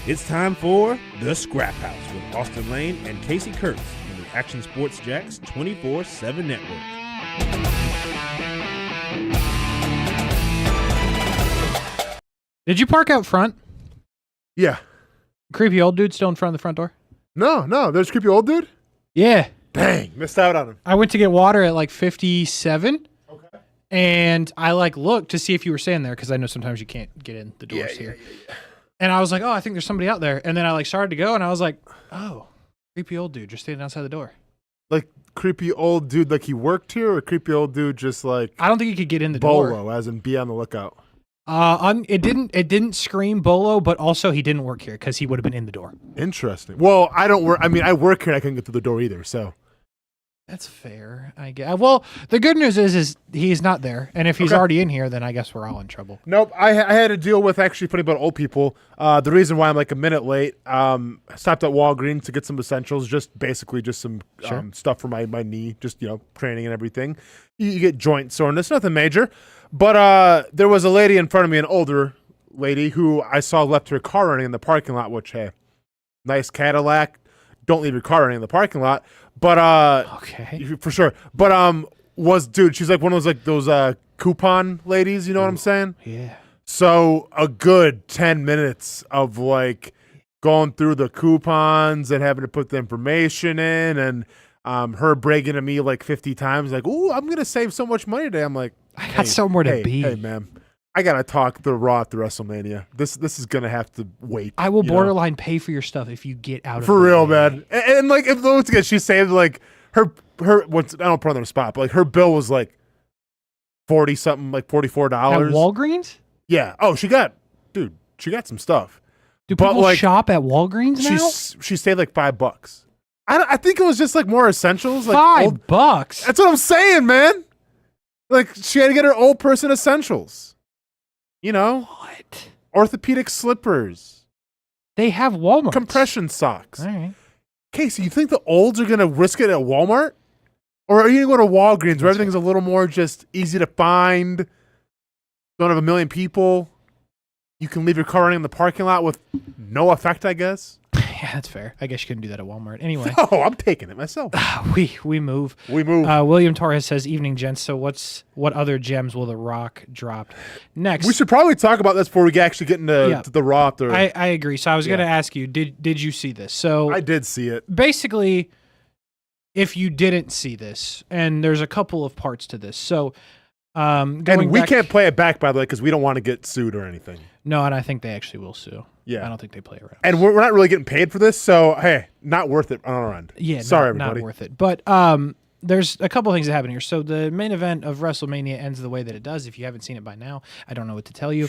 It's time for The Scraphouse with Austen Lane and Kasey Kuhrts on the Action Sports Jax 24/7 network. Did you park out front? Yeah. Creepy old dude still in front of the front door? No. There's a creepy old dude? Yeah. Dang. Missed out on him. I went to get water at like 57. Okay. And I looked to see if you were staying there because I know sometimes you can't get in the doors here. Yeah. And I was like, oh, I think there's somebody out there. And then I started to go and I was like, oh, creepy old dude just standing outside the door. Like creepy old dude like he worked here, or creepy old dude just like I don't think he could get in the door. Bolo, as in be on the lookout. It didn't scream Bolo, but also he didn't work here because he would have been in the door. Interesting. Well, I don't work. I mean, I work here and I couldn't get through the door either. So that's fair, I guess. Well, the good news is he's not there, and if he's already in here, then I guess we're all in trouble. Nope. I had to deal with actually funny about old people. The reason why I'm like a minute late, stopped at Walgreens to get some essentials, just basically just some stuff for my knee, just training and everything. You get joint soreness, nothing major. But there was a lady in front of me, an older lady, who I saw left her car running in the parking lot, which, hey, nice Cadillac. Don't leave your car running in the parking lot. But, okay. For sure. But, she's like one of those coupon ladies, you know what I'm saying? Yeah. So a good 10 minutes of going through the coupons and having to put the information in, and her bragging to me 50 times, ooh, I'm going to save so much money today. I'm like, I got somewhere to be. Hey, ma'am, I got to talk the Raw at the WrestleMania. This is going to have to wait. I will borderline pay for your stuff if you get out of for real, way. man. And if once again, she saved her once, I don't put her on the spot, but her bill was 40 something, $44. At Walgreens? Yeah. Oh, she got some stuff. Do people shop at Walgreens now? She saved $5. I think it was just more essentials. $5. That's what I'm saying, man. She had to get her old person essentials. What? Orthopedic slippers. They have Walmart. Compression socks. All right. Casey, you think the olds are going to risk it at Walmart? Or are you going to go to Walgreens where everything's a little more just easy to find? Don't have a million people. You can leave your car running in the parking lot with no effect, I guess. Yeah, that's fair. I guess you couldn't do that at Walmart. Anyway. Oh, I'm taking it myself. We move. We move. William Torres says, evening, gents. So what other gems will The Rock drop next? We should probably talk about this before we actually get into to the Raw. I agree. So I was going to ask you, did you see this? So I did see it. Basically, if you didn't see this, and there's a couple of parts to this. So and we can't play it back, by the way, because we don't want to get sued or anything. No, and I think they actually will sue. Yeah. I don't think they play around. And we're not really getting paid for this, so, hey, not worth it on our end. Yeah, sorry, everybody. Not worth it. But there's a couple things that happen here. So the main event of WrestleMania ends the way that it does. If you haven't seen it by now, I don't know what to tell you.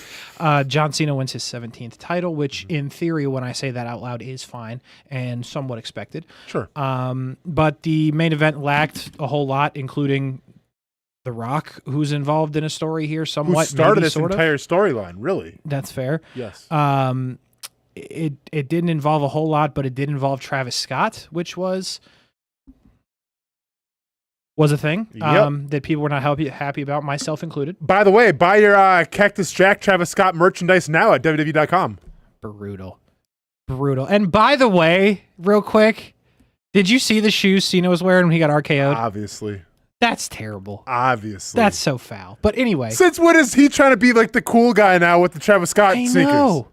John Cena wins his 17th title, which in theory, when I say that out loud, is fine and somewhat expected. Sure. But the main event lacked a whole lot, including The Rock, who's involved in a story here somewhat. Who started this entire storyline, really. That's fair. Yes. It didn't involve a whole lot, but it did involve Travis Scott, which was a thing that people were not happy about, myself included. By the way, buy your Cactus Jack Travis Scott merchandise now at WWE.com. Brutal. And by the way, real quick, did you see the shoes Cena was wearing when he got RKO'd? Obviously. That's terrible. Obviously. That's so foul. But anyway. Since when is he trying to be the cool guy now with the Travis Scott sneakers? Know.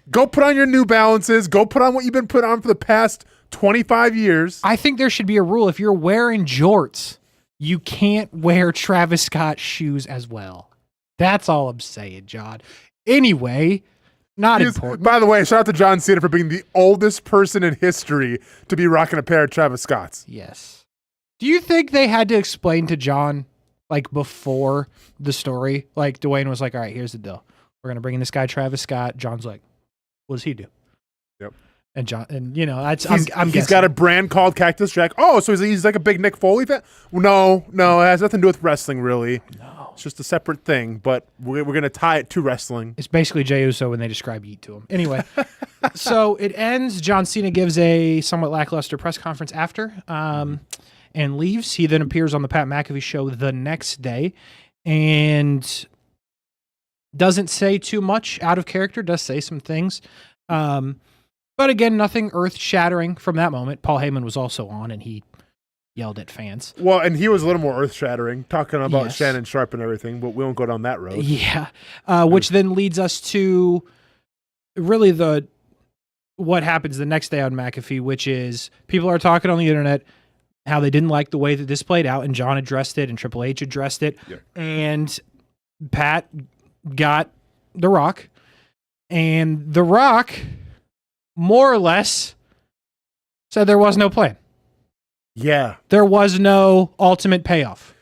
Go put on your New Balances. Go put on what you've been putting on for the past 25 years. I think there should be a rule. If you're wearing jorts, you can't wear Travis Scott shoes as well. That's all I'm saying, John. Anyway, important. By the way, shout out to John Cena for being the oldest person in history to be rocking a pair of Travis Scotts. Yes. Do you think they had to explain to John, before the story? Dwayne was like, all right, here's the deal. We're going to bring in this guy, Travis Scott. John's like, what does he do? Yep. And John, I'm he's guessing. got a brand called Cactus Jack. Oh, so he's like a big Nick Foley fan? No, it has nothing to do with wrestling, really. No. It's just a separate thing, but we're going to tie it to wrestling. It's basically Jey Uso when they describe Yeet to him. Anyway, so it ends. John Cena gives a somewhat lackluster press conference after and leaves. He then appears on the Pat McAfee show the next day and doesn't say too much out of character, does say some things. But again, nothing earth-shattering from that moment. Paul Heyman was also on, and he yelled at fans. Well, and he was a little more earth-shattering, talking about Yes. Shannon Sharp and everything, but we won't go down that road. Yeah, which then leads us to really what happens the next day on McAfee, which is people are talking on the internet how they didn't like the way that this played out, and John addressed it, and Triple H addressed it, and Pat got The Rock, and The Rock more or less said there was no plan. Yeah. There was no ultimate payoff.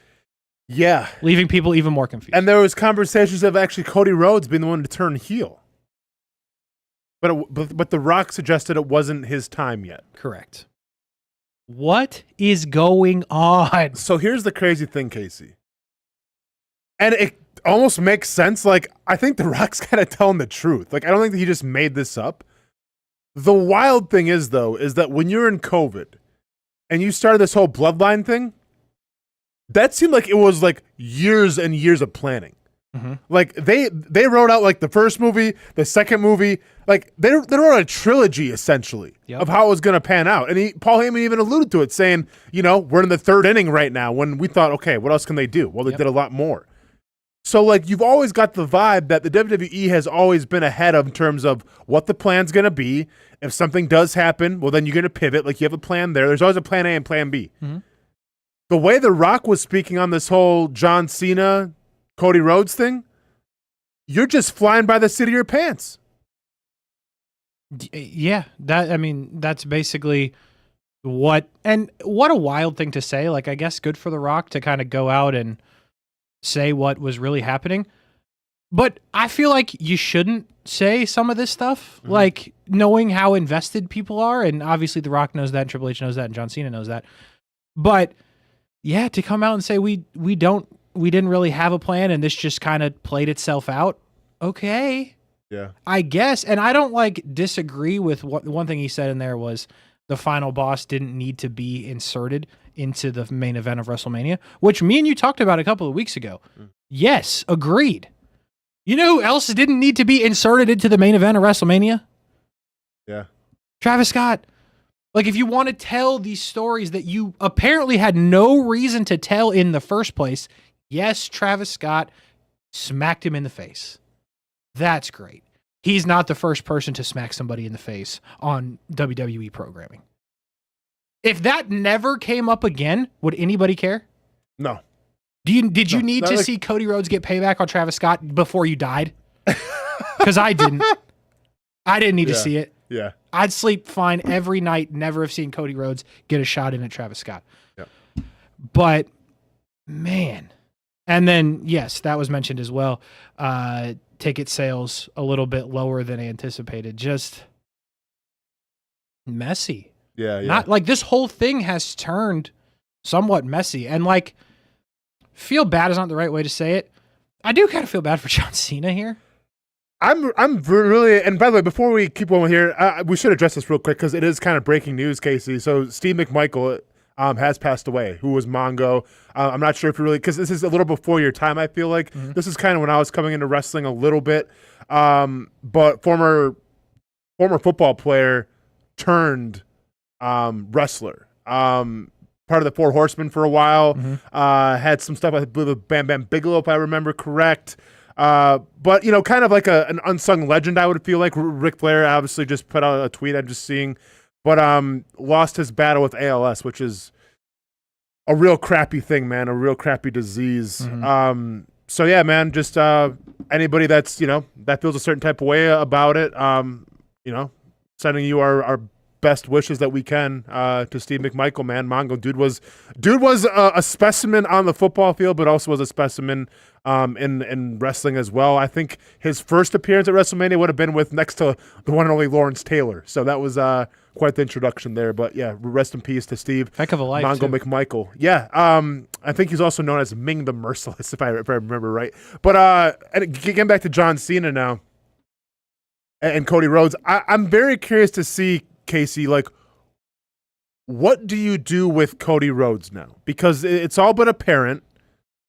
Yeah. Leaving people even more confused. And there was conversations of actually Cody Rhodes being the one to turn heel. But The Rock suggested it wasn't his time yet. Correct. What is going on? So here's the crazy thing, Kasey. And it almost makes sense. Like, I think The Rock's kind of telling the truth. Like, I don't think that he just made this up. The wild thing is, though, is that when you're in COVID and you started this whole bloodline thing, that seemed like it was like years and years of planning. Mm-hmm. Like they wrote out like the first movie, the second movie, like they wrote a trilogy essentially of how it was going to pan out. And Paul Heyman even alluded to it, saying, you know, we're in the third inning right now. When we thought, okay, what else can they do? Well, they did a lot more. So like you've always got the vibe that the WWE has always been ahead of in terms of what the plan's going to be. If something does happen, well, then you're going to pivot. Like you have a plan there. There's always a plan A and plan B. Mm-hmm. The way The Rock was speaking on this whole John Cena, Cody Rhodes thing, you're just flying by the seat of your pants. Yeah, that's basically what a wild thing to say. Like, I guess good for The Rock to kind of go out and say what was really happening. But I feel like you shouldn't say some of this stuff, like knowing how invested people are. And obviously The Rock knows that, and Triple H knows that, and John Cena knows that. But yeah, to come out and say we didn't really have a plan and this just kind of played itself out. Okay. Yeah. I guess. And I don't like disagree with one thing he said in there was the final boss didn't need to be inserted into the main event of WrestleMania, which me and you talked about a couple of weeks ago. Yes, agreed. You know who else didn't need to be inserted into the main event of WrestleMania? Yeah. Travis Scott. Like, if you want to tell these stories that you apparently had no reason to tell in the first place, yes, Travis Scott smacked him in the face. That's great. He's not the first person to smack somebody in the face on WWE programming. If that never came up again, would anybody care? No. Did you need to see Cody Rhodes get payback on Travis Scott before you died? Because I didn't. I didn't need to see it. Yeah. I'd sleep fine every night, never have seen Cody Rhodes get a shot in at Travis Scott. Yep. But, man. And then, yes, that was mentioned as well. Ticket sales a little bit lower than anticipated. Just messy. Yeah. Not like this whole thing has turned somewhat messy. And like, feel bad is not the right way to say it. I do kind of feel bad for John Cena here. I'm really, and by the way, before we keep going here, we should address this real quick because it is kind of breaking news, Kasey. So Steve McMichael has passed away, who was Mongo. I'm not sure if you really, because this is a little before your time, I feel like. Mm-hmm. This is kind of when I was coming into wrestling a little bit. But former football player turned wrestler. Part of the Four Horsemen for a while. Mm-hmm. Had some stuff, I believe, with Bam Bam Bigelow, if I remember correct. But, you know, kind of like an unsung legend, I would feel like. Ric Flair obviously just put out a tweet I'm just seeing. But lost his battle with ALS, which is a real crappy thing, man, a real crappy disease. Mm-hmm. So, yeah, man, just anybody that's, you know, that feels a certain type of way about it, you know, sending you our best wishes that we can to Steve McMichael, man. Mongo, dude was a specimen on the football field, but also was a specimen in wrestling as well. I think his first appearance at WrestleMania would have been with next to the one and only Lawrence Taylor. So that was quite the introduction there. But yeah, rest in peace to Steve. Heck of a life, Mongo too. McMichael. Yeah, I think he's also known as Ming the Merciless, if I remember right. But and getting back to John Cena now and Cody Rhodes, I'm very curious to see, Kasey, like, what do you do with Cody Rhodes now? Because it's all but apparent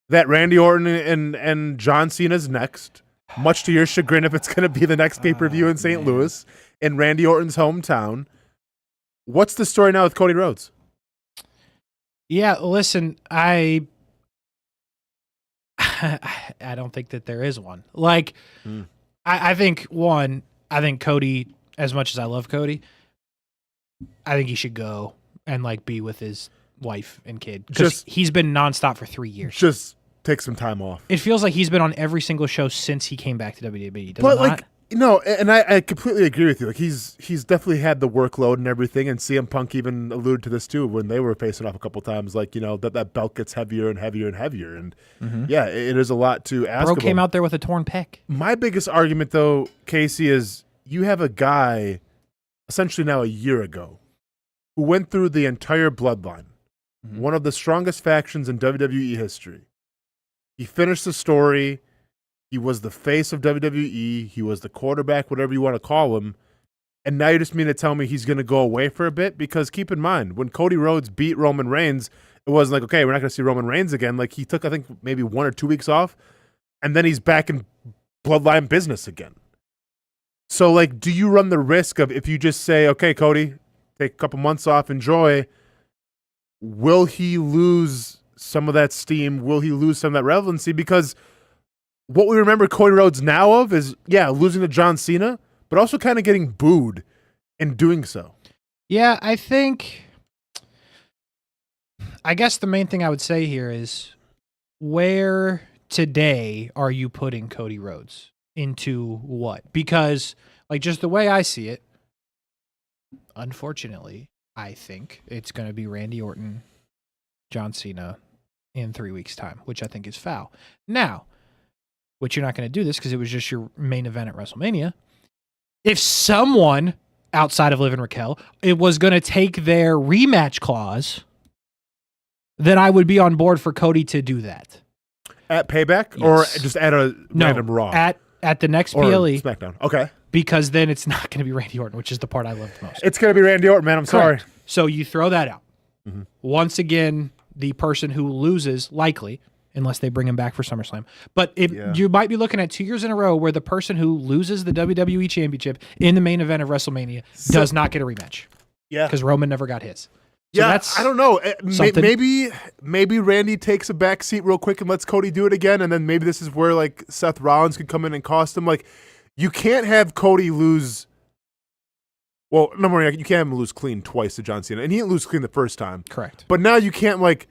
that Randy Orton and John Cena's next. much to your chagrin, if it's going to be the next pay-per-view in St. Louis, in Randy Orton's hometown. What's the story now with Cody Rhodes? Yeah, listen, I don't think that there is one. Like, I think Cody, as much as I love Cody, I think he should go and like be with his wife and kid, because he's been nonstop for 3 years. Just take some time off. It feels like he's been on every single show since he came back to WWE. Does but it like, not? no, and I completely agree with you. Like he's definitely had the workload and everything, and CM Punk even alluded to this too when they were facing off a couple times. Like, you know, that belt gets heavier and heavier and heavier, and yeah, it is a lot to ask. Bro came out there with a torn pec. My biggest argument though, Kasey, is you have a guy essentially now a year ago who went through the entire bloodline, one of the strongest factions in WWE history. He finished the story. He was the face of WWE. He was the quarterback, whatever you want to call him. And now you just mean to tell me he's going to go away for a bit? Because keep in mind, when Cody Rhodes beat Roman Reigns, it wasn't like, okay, we're not going to see Roman Reigns again. Like, he took, I think, maybe 1 or 2 weeks off, and then he's back in bloodline business again. So, like, do you run the risk of, if you just say, okay, Cody, take a couple months off, enjoy, will he lose some of that steam? Will he lose some of that relevancy? Because what we remember Cody Rhodes now of is, yeah, losing to John Cena, but also kind of getting booed in doing so. Yeah, I guess the main thing I would say here is, where today are you putting Cody Rhodes into what? Because, like, just the way I see it, unfortunately, I think it's going to be Randy Orton, John Cena in 3 weeks' time, which I think is foul. Now, which you're not going to do this because it was just your main event at WrestleMania. If someone outside of Liv and Raquel, it was going to take their rematch clause, then I would be on board for Cody to do that. At Payback? Yes. Or just at a random Raw? At the next or PLE. SmackDown. Okay. Because then it's not going to be Randy Orton, which is the part I love the most. It's going to be Randy Orton, man. I'm Correct. sorry. So you throw that out. Once again, the person who loses, likely, unless they bring him back for SummerSlam. But you might be looking at 2 years in a row where the person who loses the WWE Championship in the main event of WrestleMania does not get a rematch. Yeah. Because Roman never got his. So I don't know. Maybe Randy takes a back seat real quick and lets Cody do it again, and then maybe this is where like Seth Rollins could come in and cost him. Like, you can't have Cody lose. Well, number one, you can't have him lose clean twice to John Cena, and he didn't lose clean the first time. Correct. But now you can't, like,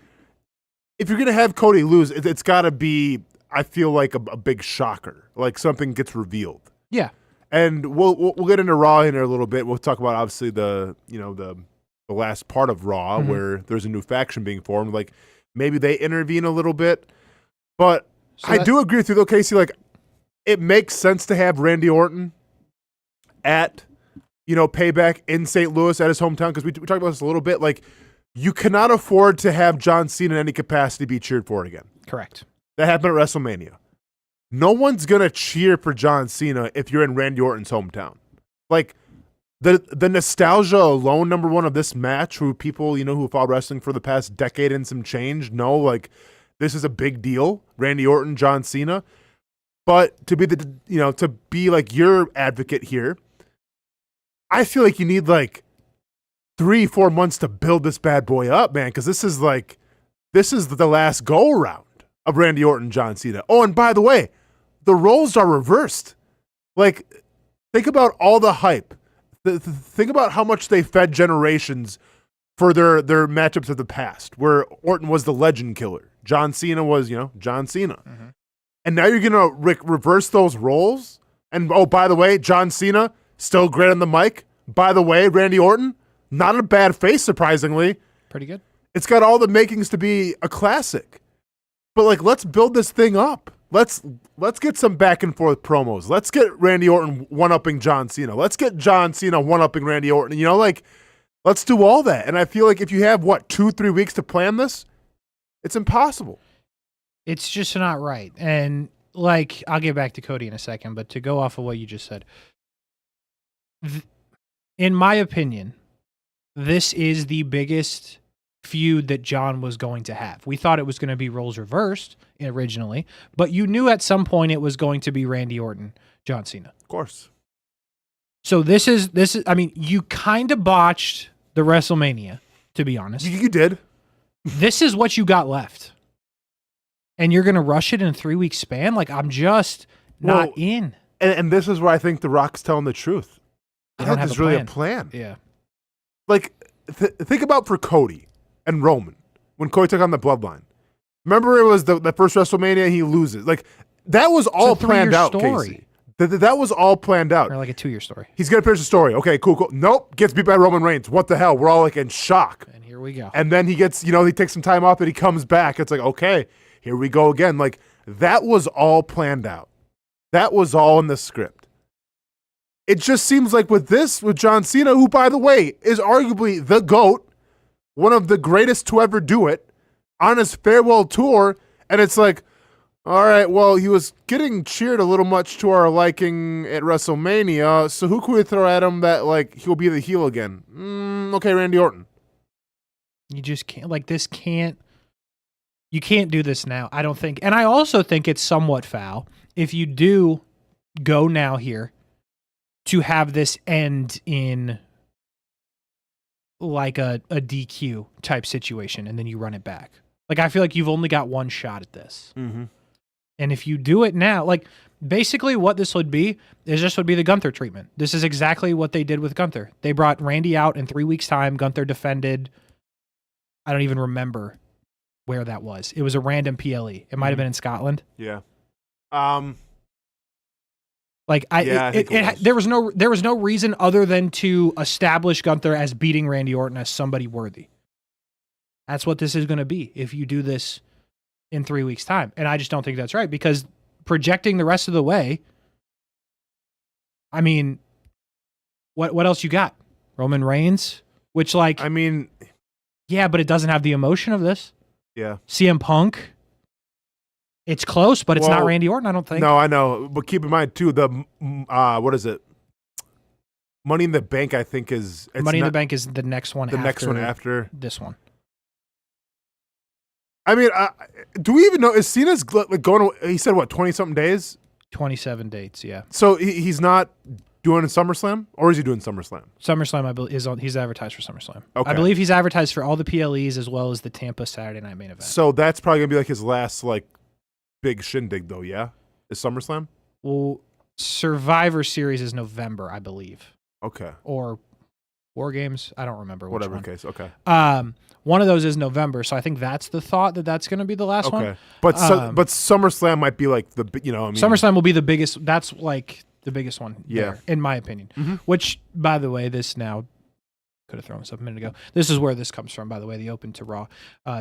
if you're gonna have Cody lose, it's got to be, I feel like, a big shocker, like something gets revealed. Yeah. And we'll get into Raw in there a little bit. We'll talk about obviously the last part of Raw where there's a new faction being formed. Like, maybe they intervene a little bit. But I do agree with you though, Kasey. Like, it makes sense to have Randy Orton at Payback in St. Louis at his hometown, because we talked about this a little bit. Like, you cannot afford to have John Cena in any capacity be cheered for again. Correct. That happened at WrestleMania. No one's going to cheer for John Cena if you're in Randy Orton's hometown. Like, the nostalgia alone, number one, of this match, who people, who followed wrestling for the past decade and some change, know, like, this is a big deal. Randy Orton, John Cena. But to be like your advocate here, I feel like you need like 3-4 months to build this bad boy up, man, because this is the last go around of Randy Orton, John Cena. Oh, and by the way, the roles are reversed. Like, think about all the hype. Think about how much they fed generations for their matchups of the past, where Orton was the legend killer. John Cena was, John Cena. And now you're going to reverse those roles? And, oh, by the way, John Cena, still great on the mic. By the way, Randy Orton, not a bad face, surprisingly. Pretty good. It's got all the makings to be a classic. But, like, let's build this thing up. Let's get some back and forth promos. Let's get Randy Orton one-upping John Cena. Let's get John Cena one-upping Randy Orton. Let's do all that. And I feel like if you have, 2-3 weeks to plan this, it's impossible. It's just not right. And, like, I'll get back to Cody in a second, but to go off of what you just said, in my opinion, this is the biggest feud that John was going to have. We thought it was going to be roles reversed originally, but you knew at some point it was going to be Randy Orton, John Cena. Of course. So this is I mean, you kind of botched the WrestleMania, to be honest. You did. This is what you got left. And you're going to rush it in a 3-week span? Like, I'm just not in. And this is where I think The Rock's telling the truth. They don't have there's really a plan. Yeah. Like, think about for Cody and Roman when Cody took on the Bloodline. Remember, it was the first WrestleMania and he loses. Like, that was all planned out, Kasey. That was all planned out. Or like a 2-year story. He's going to finish the story. Okay, cool. Nope, gets beat by Roman Reigns. What the hell? We're all like in shock. And here we go. And then he gets, he takes some time off and he comes back. It's like, okay, here we go again. Like, that was all planned out. That was all in the script. It just seems like with John Cena, who, by the way, is arguably the GOAT, one of the greatest to ever do it, on his farewell tour, and it's like, all right, well, he was getting cheered a little much to our liking at WrestleMania, so who could we throw at him that, like, he'll be the heel again? Okay, Randy Orton. You just can't, you can't do this now, I don't think. And I also think it's somewhat foul if you do go now here to have this end in like a DQ type situation and then you run it back. Like, I feel like you've only got one shot at this. Mm-hmm. And if you do it now, like, basically what this would be is this would be the Gunther treatment. This is exactly what they did with Gunther. They brought Randy out in 3 weeks' time. Gunther defended, I don't even remember where that was. It was a random PLE. It might have been in Scotland. Yeah. There was no reason other than to establish Gunther as beating Randy Orton as somebody worthy. That's what this is going to be if you do this in 3 weeks' time. And I just don't think that's right because projecting the rest of the way, I mean, what else you got? Roman Reigns, which yeah, but it doesn't have the emotion of this. Yeah. CM Punk. It's close, but it's not Randy Orton, I don't think. No, I know. But keep in mind, too, what is it? Money in the Bank, I think, is... Money in the Bank is the next one next one after this one. I mean, do we even know? Is Cena's going? He said what, 20-something days? 27 dates, yeah. So he's not doing a SummerSlam, or is he doing SummerSlam? SummerSlam, I believe, he's advertised for SummerSlam. Okay. I believe he's advertised for all the PLEs as well as the Tampa Saturday Night Main Event. So that's probably gonna be like his last big shindig, though. Yeah, is SummerSlam? Well, Survivor Series is November, I believe. Okay. Or War Games, I don't remember. Whatever case. Okay. One of those is November, so I think that's the thought that's going to be the last one. Okay, but SummerSlam might be like SummerSlam will be the biggest. That's like the biggest one. Yeah, there, in my opinion. Mm-hmm. Which, by the way, this now could have thrown this up a minute ago. This is where this comes from. By the way, the open to Raw.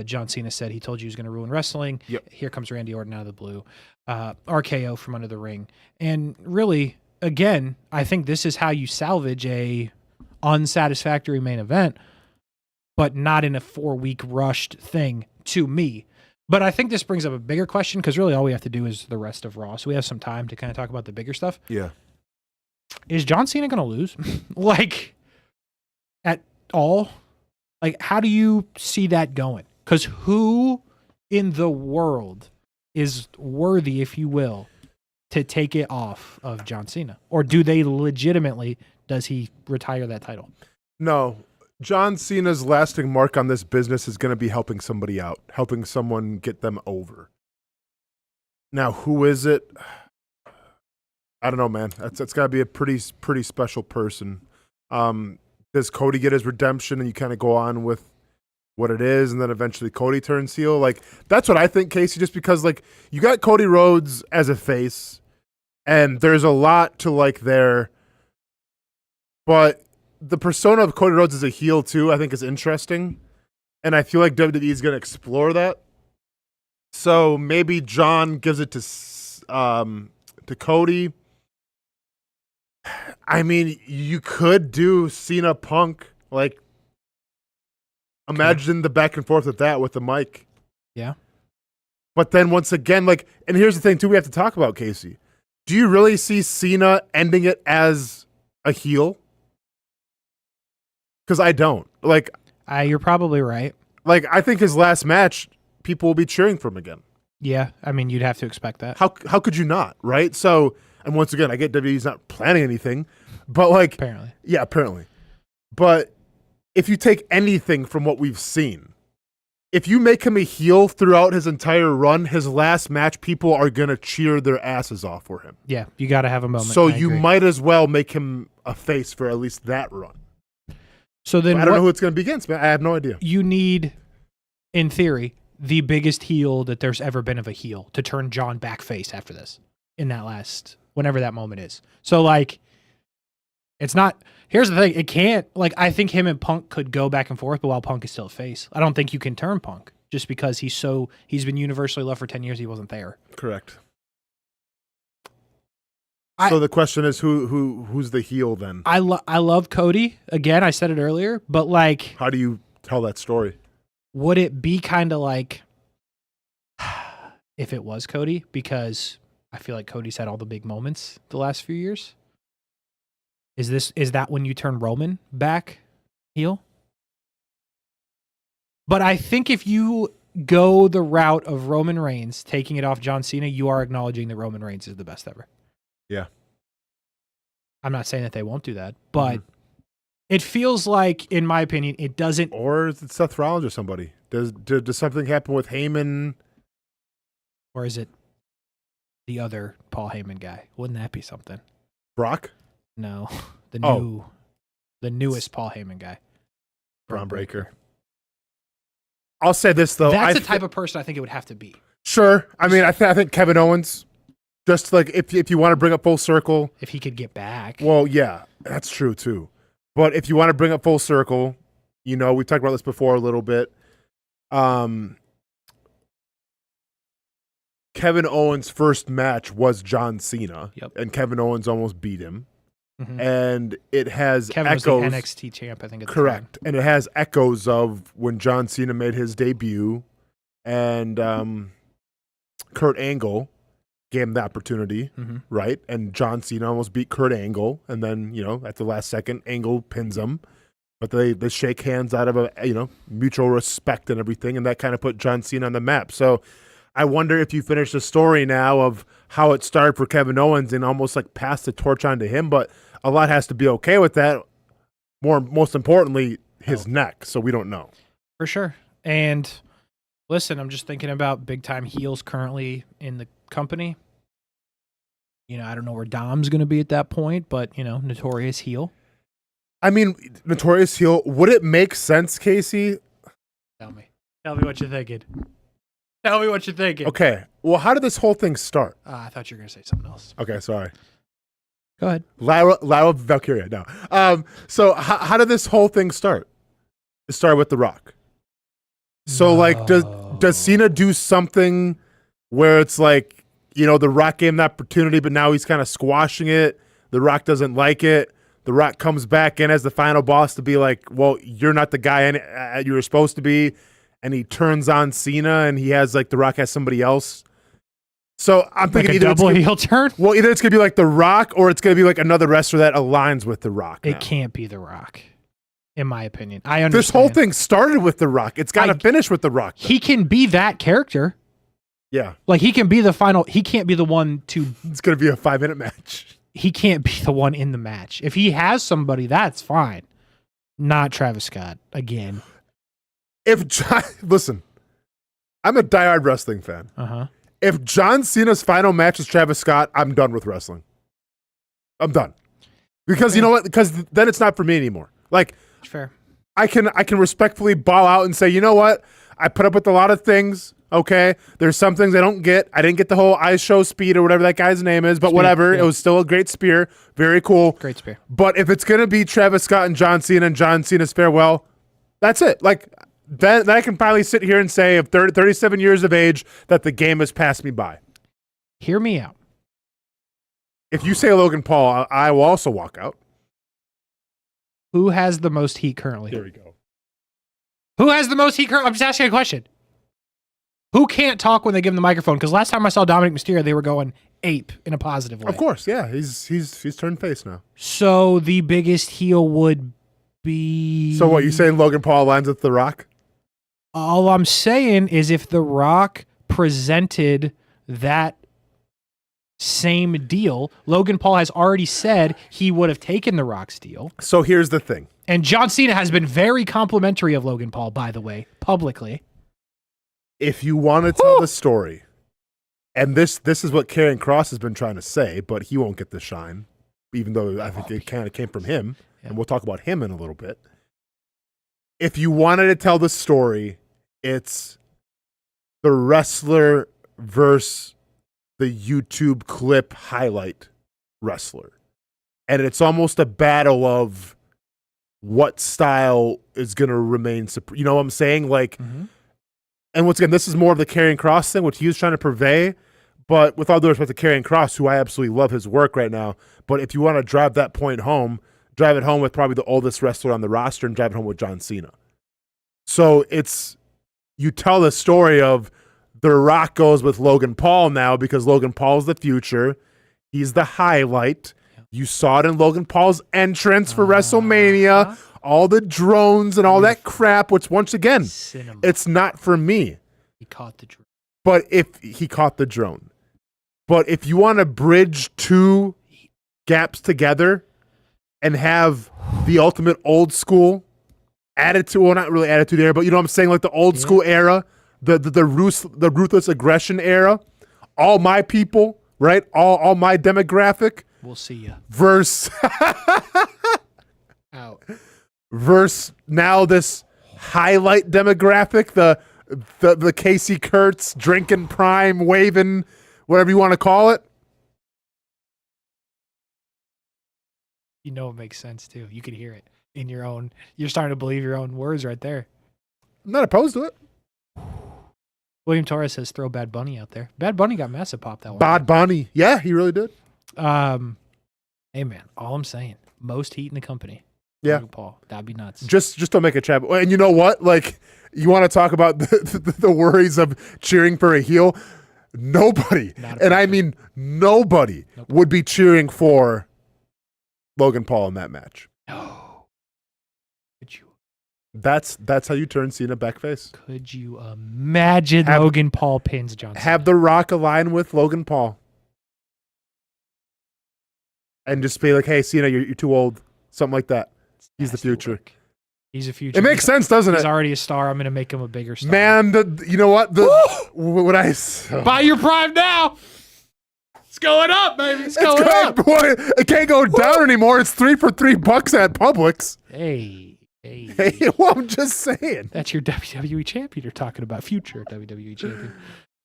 John Cena said he told you he was going to ruin wrestling. Yep. Here comes Randy Orton out of the blue. RKO from under the ring, and really, again, I think this is how you salvage a unsatisfactory main event, but not in a 4-week rushed thing to me. But I think this brings up a bigger question because really all we have to do is the rest of Raw. So we have some time to kind of talk about the bigger stuff. Yeah. Is John Cena going to lose? At all? How do you see that going? Because who in the world is worthy, if you will, to take it off of John Cena? Or do they legitimately, does he retire that title? No. John Cena's lasting mark on this business is going to be helping somebody out, helping someone get them over. Now, who is it? I don't know, man. That's got to be a pretty special person. Does Cody get his redemption and you kind of go on with what it is and then eventually Cody turns heel? That's what I think, Kasey, just because you got Cody Rhodes as a face and there's a lot to there, but the persona of Cody Rhodes as a heel, too, I think is interesting. And I feel like WWE is going to explore that. So maybe John gives it to Cody. I mean, you could do Cena Punk. Imagine the back and forth of that with the mic. Yeah. But then once again, and here's the thing, too, we have to talk about, Kasey. Do you really see Cena ending it as a heel? Because I don't. You're probably right. Like, I think his last match, people will be cheering for him again. Yeah, I mean, you'd have to expect that. How could you not, right? So, and once again, I get WWE's not planning anything, but like, Apparently. Yeah, apparently. But if you take anything from what we've seen, if you make him a heel throughout his entire run, his last match, people are going to cheer their asses off for him. Yeah, you got to have a moment. So I you agree. might as well make him a face for at least that run. So then I don't know who it's going to be against, man. I have no idea. You need, in theory, the biggest heel that there's ever been of a heel to turn John back face after this in that last, whenever that moment is. So, like, it's not, here's the thing, it can't, like, I think him and Punk could go back and forth, but while Punk is still a face, I don't think you can turn Punk just because he's been universally loved for 10 years, he wasn't there. Correct. So the question is, who's the heel then? I love Cody. Again, I said it earlier, but like, how do you tell that story? Would it be kind of like if it was Cody? Because I feel like Cody's had all the big moments the last few years. Is that when you turn Roman back heel? But I think if you go the route of Roman Reigns taking it off John Cena, you are acknowledging that Roman Reigns is the best ever. Yeah. I'm not saying that they won't do that, but it feels like, in my opinion, it doesn't. Or is it Seth Rollins or somebody? Does something happen with Heyman? Or is it the other Paul Heyman guy? Wouldn't that be something? Brock? No, the newest Paul Heyman guy. Bron Breakker. I'll say this though. That's the type of person I think it would have to be. Sure. I mean, I think Kevin Owens. Just like if you want to bring up full circle, if he could get back. Well, yeah, that's true too. But if you want to bring up full circle, we talked about this before a little bit. Kevin Owens' first match was John Cena, and Kevin Owens almost beat him. Mm-hmm. And it has Kevin echoes. Was the NXT champ, I think. At correct, the time. and it has echoes of when John Cena made his debut, and Kurt Angle gave him the opportunity, right? And John Cena almost beat Kurt Angle, and then at the last second, Angle pins him. But they shake hands out of a mutual respect and everything, and that kind of put John Cena on the map. So I wonder if you finish the story now of how it started for Kevin Owens and almost like pass the torch on to him. But a lot has to be okay with that. Most importantly, his neck. So we don't know for sure. And listen, I'm just thinking about big time heels currently in the company. I don't know where Dom's going to be at that point, but notorious heel. I mean, notorious heel. Would it make sense, Kasey? Tell me what you're thinking. Tell me what you're thinking. Okay. Well, how did this whole thing start? I thought you were going to say something else. Okay, sorry. Go ahead. Lara Valkyria. No. So how did this whole thing start? It started with The Rock. So like, does Cena do something where it's like, The Rock gave him the opportunity, but now he's kind of squashing it. The Rock doesn't like it. The Rock comes back in as the final boss to be like, well, you're not the guy you were supposed to be. And he turns on Cena, and he has like The Rock has somebody else. So I'm thinking either double heel turn. Well, either it's gonna be like The Rock, or it's gonna be like another wrestler that aligns with The Rock. It can't be The Rock, in my opinion. I understand. This whole thing started with The Rock. It's got to finish with The Rock. He can be that character. Yeah, like he can be the final. He can't be the one to. It's gonna be a 5-minute match. He can't be the one in the match. If he has somebody, that's fine. Not Travis Scott again. Listen, I'm a diehard wrestling fan. If John Cena's final match is Travis Scott, I'm done with wrestling. I'm done. Because you know what? Because then it's not for me anymore. Like, fair. I can respectfully bow out and say, you know what? I put up with a lot of things. Okay, there's some things I don't get. I didn't get the whole I Show Speed or whatever that guy's name is, but whatever. Yeah. It was still a great spear. Very cool. Great spear. But if it's gonna be Travis Scott and John Cena's farewell, that's it. Like. Then I can finally sit here and say, of 37 years of age, that the game has passed me by. Hear me out. If you say Logan Paul, I will also walk out. Who has the most heat currently? There we go. Who has the most heat currently? I'm just asking a question. Who can't talk when they give him the microphone? Because last time I saw Dominic Mysterio, they were going ape in a positive way. Of course, yeah. He's turned face now. So the biggest heel would be... So what, you saying Logan Paul aligns with The Rock? All I'm saying is if The Rock presented that same deal, Logan Paul has already said he would have taken The Rock's deal. So here's the thing. And John Cena has been very complimentary of Logan Paul, by the way, publicly. If you want to tell the story, and this is what Karrion Kross has been trying to say, but he won't get the shine, even though I think it kind of came from him, and we'll talk about him in a little bit. If you wanted to tell the story, it's the wrestler versus the YouTube clip highlight wrestler. And it's almost a battle of what style is going to remain supreme. You know what I'm saying? Like, and once again, this is more of the Karrion Kross thing, which he was trying to purvey. But with all due respect to Karrion Kross, who I absolutely love his work right now, but if you want to drive that point home, drive it home with probably the oldest wrestler on the roster and drive it home with John Cena. So it's, you tell the story of The Rock goes with Logan Paul now because Logan Paul's the future. He's the highlight. You saw it in Logan Paul's entrance for WrestleMania, all the drones and all that crap, which once again, it's not for me. He caught the drone. But if he caught the drone. But if you want to bridge two gaps together and have the ultimate old school attitude, well, not really attitude era, but you know what I'm saying, like the old school era, the ruthless aggression era, all my people, right? All my demographic. We'll see ya. Verse out. Verse now this highlight demographic, the Kasey Kuhrts drinking prime waving, whatever you want to call it. You know it makes sense too. You can hear it in your own. You're starting to believe your own words right there. I'm not opposed to it. William Torres says throw Bad Bunny out there. Bad Bunny got massive pop that one. Bad Bunny. Yeah, he really did. Hey man, all I'm saying, most heat in the company. Yeah, Paul, that'd be nuts. Just don't make a chat. And you know what? Like, you want to talk about the worries of cheering for a heel? Nobody, and I mean nobody, would be cheering for Logan Paul in that match. No. Could you? That's how you turn Cena backface. Could you imagine Logan Paul pins John Cena? Have The Rock align with Logan Paul. And just be like, hey, Cena, you're too old. Something like that. He's the future. He's a future. It makes sense, doesn't it? He's already a star. I'm going to make him a bigger star. Man, you know what? When I buy your Prime now. It's going up, baby. It's going up. Boy, it can't go down anymore. It's $3 for $3 at Publix. Hey, well, I'm just saying. That's your WWE champion you're talking about. Future WWE champion.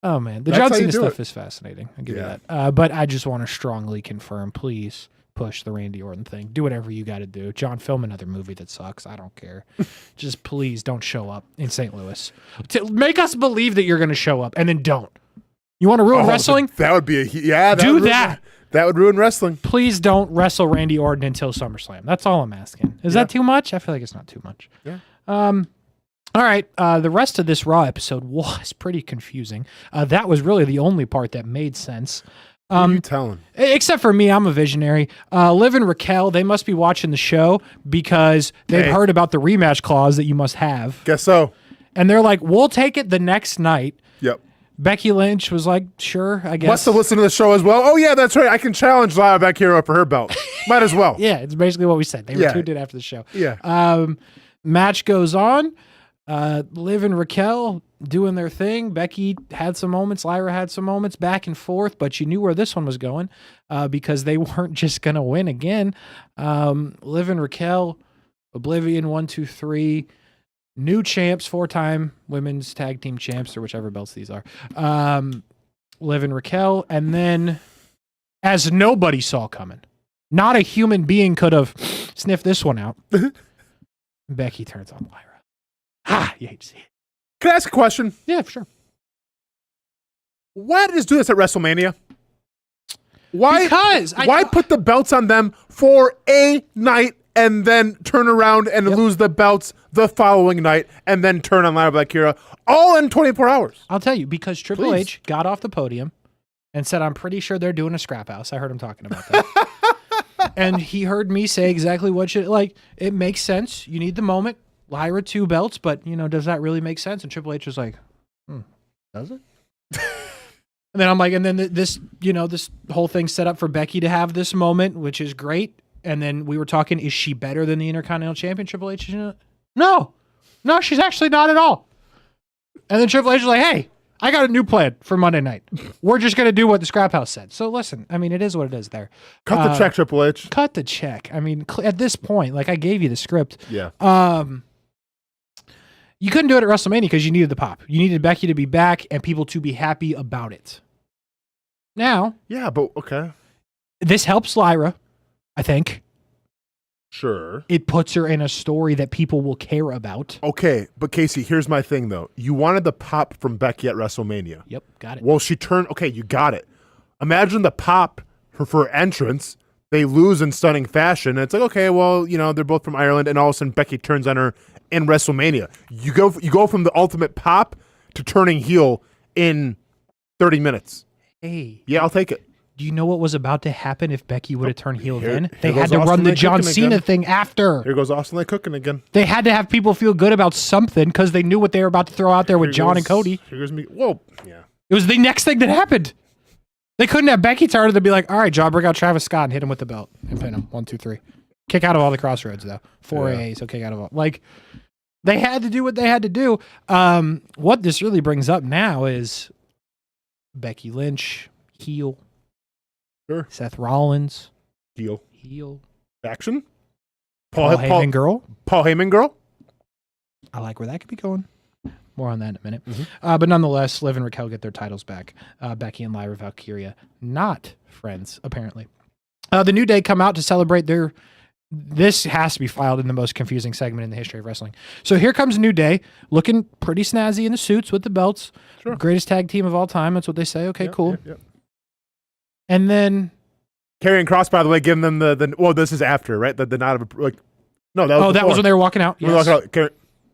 Oh, man. The John Cena stuff is fascinating. I'll give you that. But I just want to strongly confirm, please push the Randy Orton thing. Do whatever you got to do. John, film another movie that sucks. I don't care. Just please don't show up in St. Louis. Make us believe that you're going to show up and then don't. You want to ruin wrestling? That would be do that. That would ruin wrestling. Please don't wrestle Randy Orton until SummerSlam. That's all I'm asking. Is that too much? I feel like it's not too much. Yeah. All right. The rest of this Raw episode was pretty confusing. That was really the only part that made sense. Who are you telling? Except for me, I'm a visionary. Liv and Raquel, they must be watching the show because they've heard about the rematch clause that you must have. Guess so. And they're like, we'll take it the next night. Yep. Becky Lynch was like, sure, I guess. Must have listened to the show as well. Oh, yeah, that's right. I can challenge Lyle back here for her belt. Might as well. Yeah, it's basically what we said. They were tuned in after the show. Yeah. Match goes on. Liv and Raquel doing their thing. Becky had some moments. Lyra had some moments back and forth, but you knew where this one was going because they weren't just going to win again. Liv and Raquel, Oblivion, 1, 2, 3. New champs, 4-time women's tag team champs, or whichever belts these are. Liv and Raquel. And then, as nobody saw coming, not a human being could have sniffed this one out. Becky turns on Lyra. You hate to see it. Can I ask a question? Yeah, for sure. Why did they do this at WrestleMania? Why put the belts on them for a night and then turn around and lose the belts the following night and then turn on Lyra Valkyria all in 24 hours? I'll tell you, because Triple H got off the podium and said, I'm pretty sure they're doing a Scraphouse. I heard him talking about that. And he heard me say exactly what should, like, it makes sense. You need the moment. Lyra 2 belts, but, does that really make sense? And Triple H was like, does it? And then I'm like, and then this whole thing set up for Becky to have this moment, which is great. And then we were talking, is she better than the Intercontinental Champion, Triple H? No, she's actually not at all. And then Triple H was like, hey, I got a new plan for Monday night. We're just going to do what the Scraphouse said. So listen, I mean, it is what it is there. Cut the check, Triple H. Cut the check. I mean, at this point, like I gave you the script. Yeah. You couldn't do it at WrestleMania because you needed the pop. You needed Becky to be back and people to be happy about it. Now. Yeah, but okay. This helps Lyra, I think. Sure. It puts her in a story that people will care about. Okay, but Kasey, here's my thing, though. You wanted the pop from Becky at WrestleMania. Yep, got it. Well, she turned... Okay, you got it. Imagine the pop for entrance. They lose in stunning fashion. And it's like, okay, well, they're both from Ireland, and all of a sudden Becky turns on her in WrestleMania. You go from the ultimate pop to turning heel in 30 minutes. Hey. Yeah, I'll take it. Do you know what was about to happen if Becky would have turned heel then? They Here had to goes run the Austin John cooking Cena again. thing after. Here goes Austen cooking again. They had to have people feel good about something because they knew what they were about to throw out there with John and Cody. Here goes me. Whoa. Yeah. It was the next thing that happened. They couldn't have Becky turn to be like, all right, John, bring out Travis Scott and hit him with the belt and pin him. 1, 2, 3. Kick out of all the crossroads, though. 4 AA, so kick out of all. Like, they had to do what they had to do. What this really brings up now is Becky Lynch, heel. Sure. Seth Rollins, Heel. Paul Action. Heyman girl. Paul Heyman girl. I like where that could be going. More on that in a minute. But nonetheless, Liv and Raquel get their titles back. Becky and Lyra Valkyria, not friends, apparently. The New Day come out to celebrate their... This has to be filed in the most confusing segment in the history of wrestling. So here comes New Day, looking pretty snazzy in the suits with the belts. Sure. Greatest tag team of all time. That's what they say. Okay, cool. Yep. And then... Karrion Kross, by the way, giving them the well, this is after, right? The nod of, like... No, that was that was when they were walking out. Yes.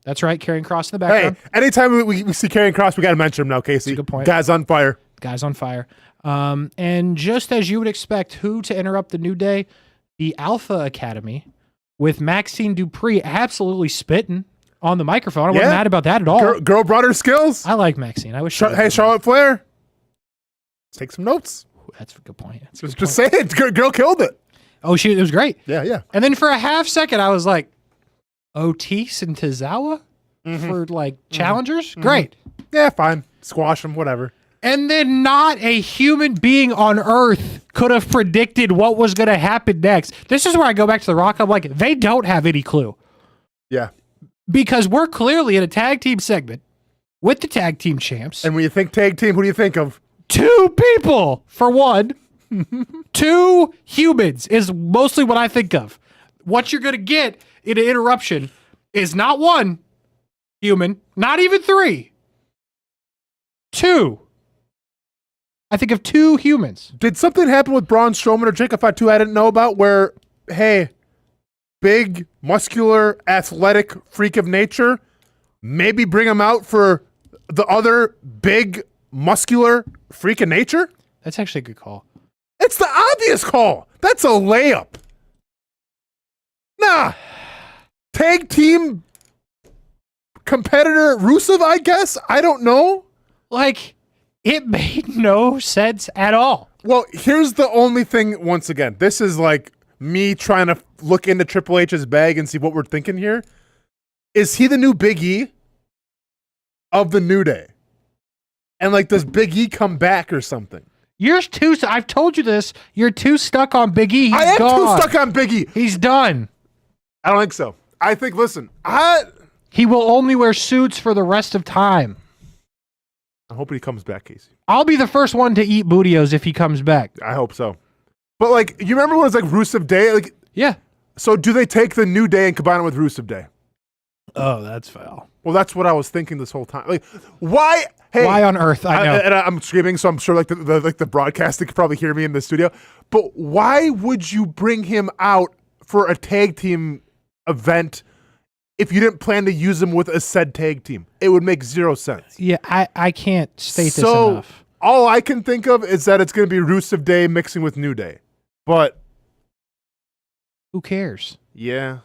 That's right, Karrion Kross in the background. Hey, anytime we see Karrion Kross, we got to mention him now, Kasey. That's a good point. Guy's on fire. And just as you would expect, who to interrupt the New Day? The Alpha Academy with Maxine Dupree absolutely spitting on the microphone. I wasn't mad about that at all. Girl brought her skills. I like Maxine. I wish. Hey, Charlotte Flair. Let's take some notes. Ooh, that's a good point. Just say it. Girl killed it. Oh, it was great. Yeah. And then for a half second, I was like, Otis and Tozawa for challengers? Great. Yeah, fine. Squash them, whatever. And then not a human being on earth could have predicted what was going to happen next. This is where I go back to The Rock. I'm like, they don't have any clue. Yeah. Because we're clearly in a tag team segment with the tag team champs. And when you think tag team, who do you think of? 2 people, for one. 2 humans is mostly what I think of. What you're going to get in an interruption is not 1 human, not even 3. 2. I think of 2 humans. Did something happen with Braun Strowman or Jacob Fatu I didn't know about where, hey, big, muscular, athletic freak of nature, maybe bring him out for the other big, muscular freak of nature? That's actually a good call. It's the obvious call. That's a layup. Nah. Tag team competitor Rusev, I guess? I don't know. It made no sense at all. Well, here's the only thing, once again. This is like me trying to look into Triple H's bag and see what we're thinking here. Is he the new Big E of the New Day? And does Big E come back or something? You're too... I've told you this. You're too stuck on Big E. I am too stuck on Big E. He's done. I don't think so. I think, listen, he will only wear suits for the rest of time. I hope he comes back, Kasey. I'll be the first one to eat Bootios if he comes back. I hope so. But you remember when it was Rusev Day? Yeah. So do they take the New Day and combine it with Rusev Day? Oh, that's foul. Well, that's what I was thinking this whole time. Why? Hey, why on earth? I know. And I'm screaming, so I'm sure the broadcasting could probably hear me in the studio. But why would you bring him out for a tag team event if you didn't plan to use him with a said tag team? It would make 0 sense. Yeah, I can't state this enough. All I can think of is that it's going to be Rusev Day mixing with New Day. But who cares? Yeah.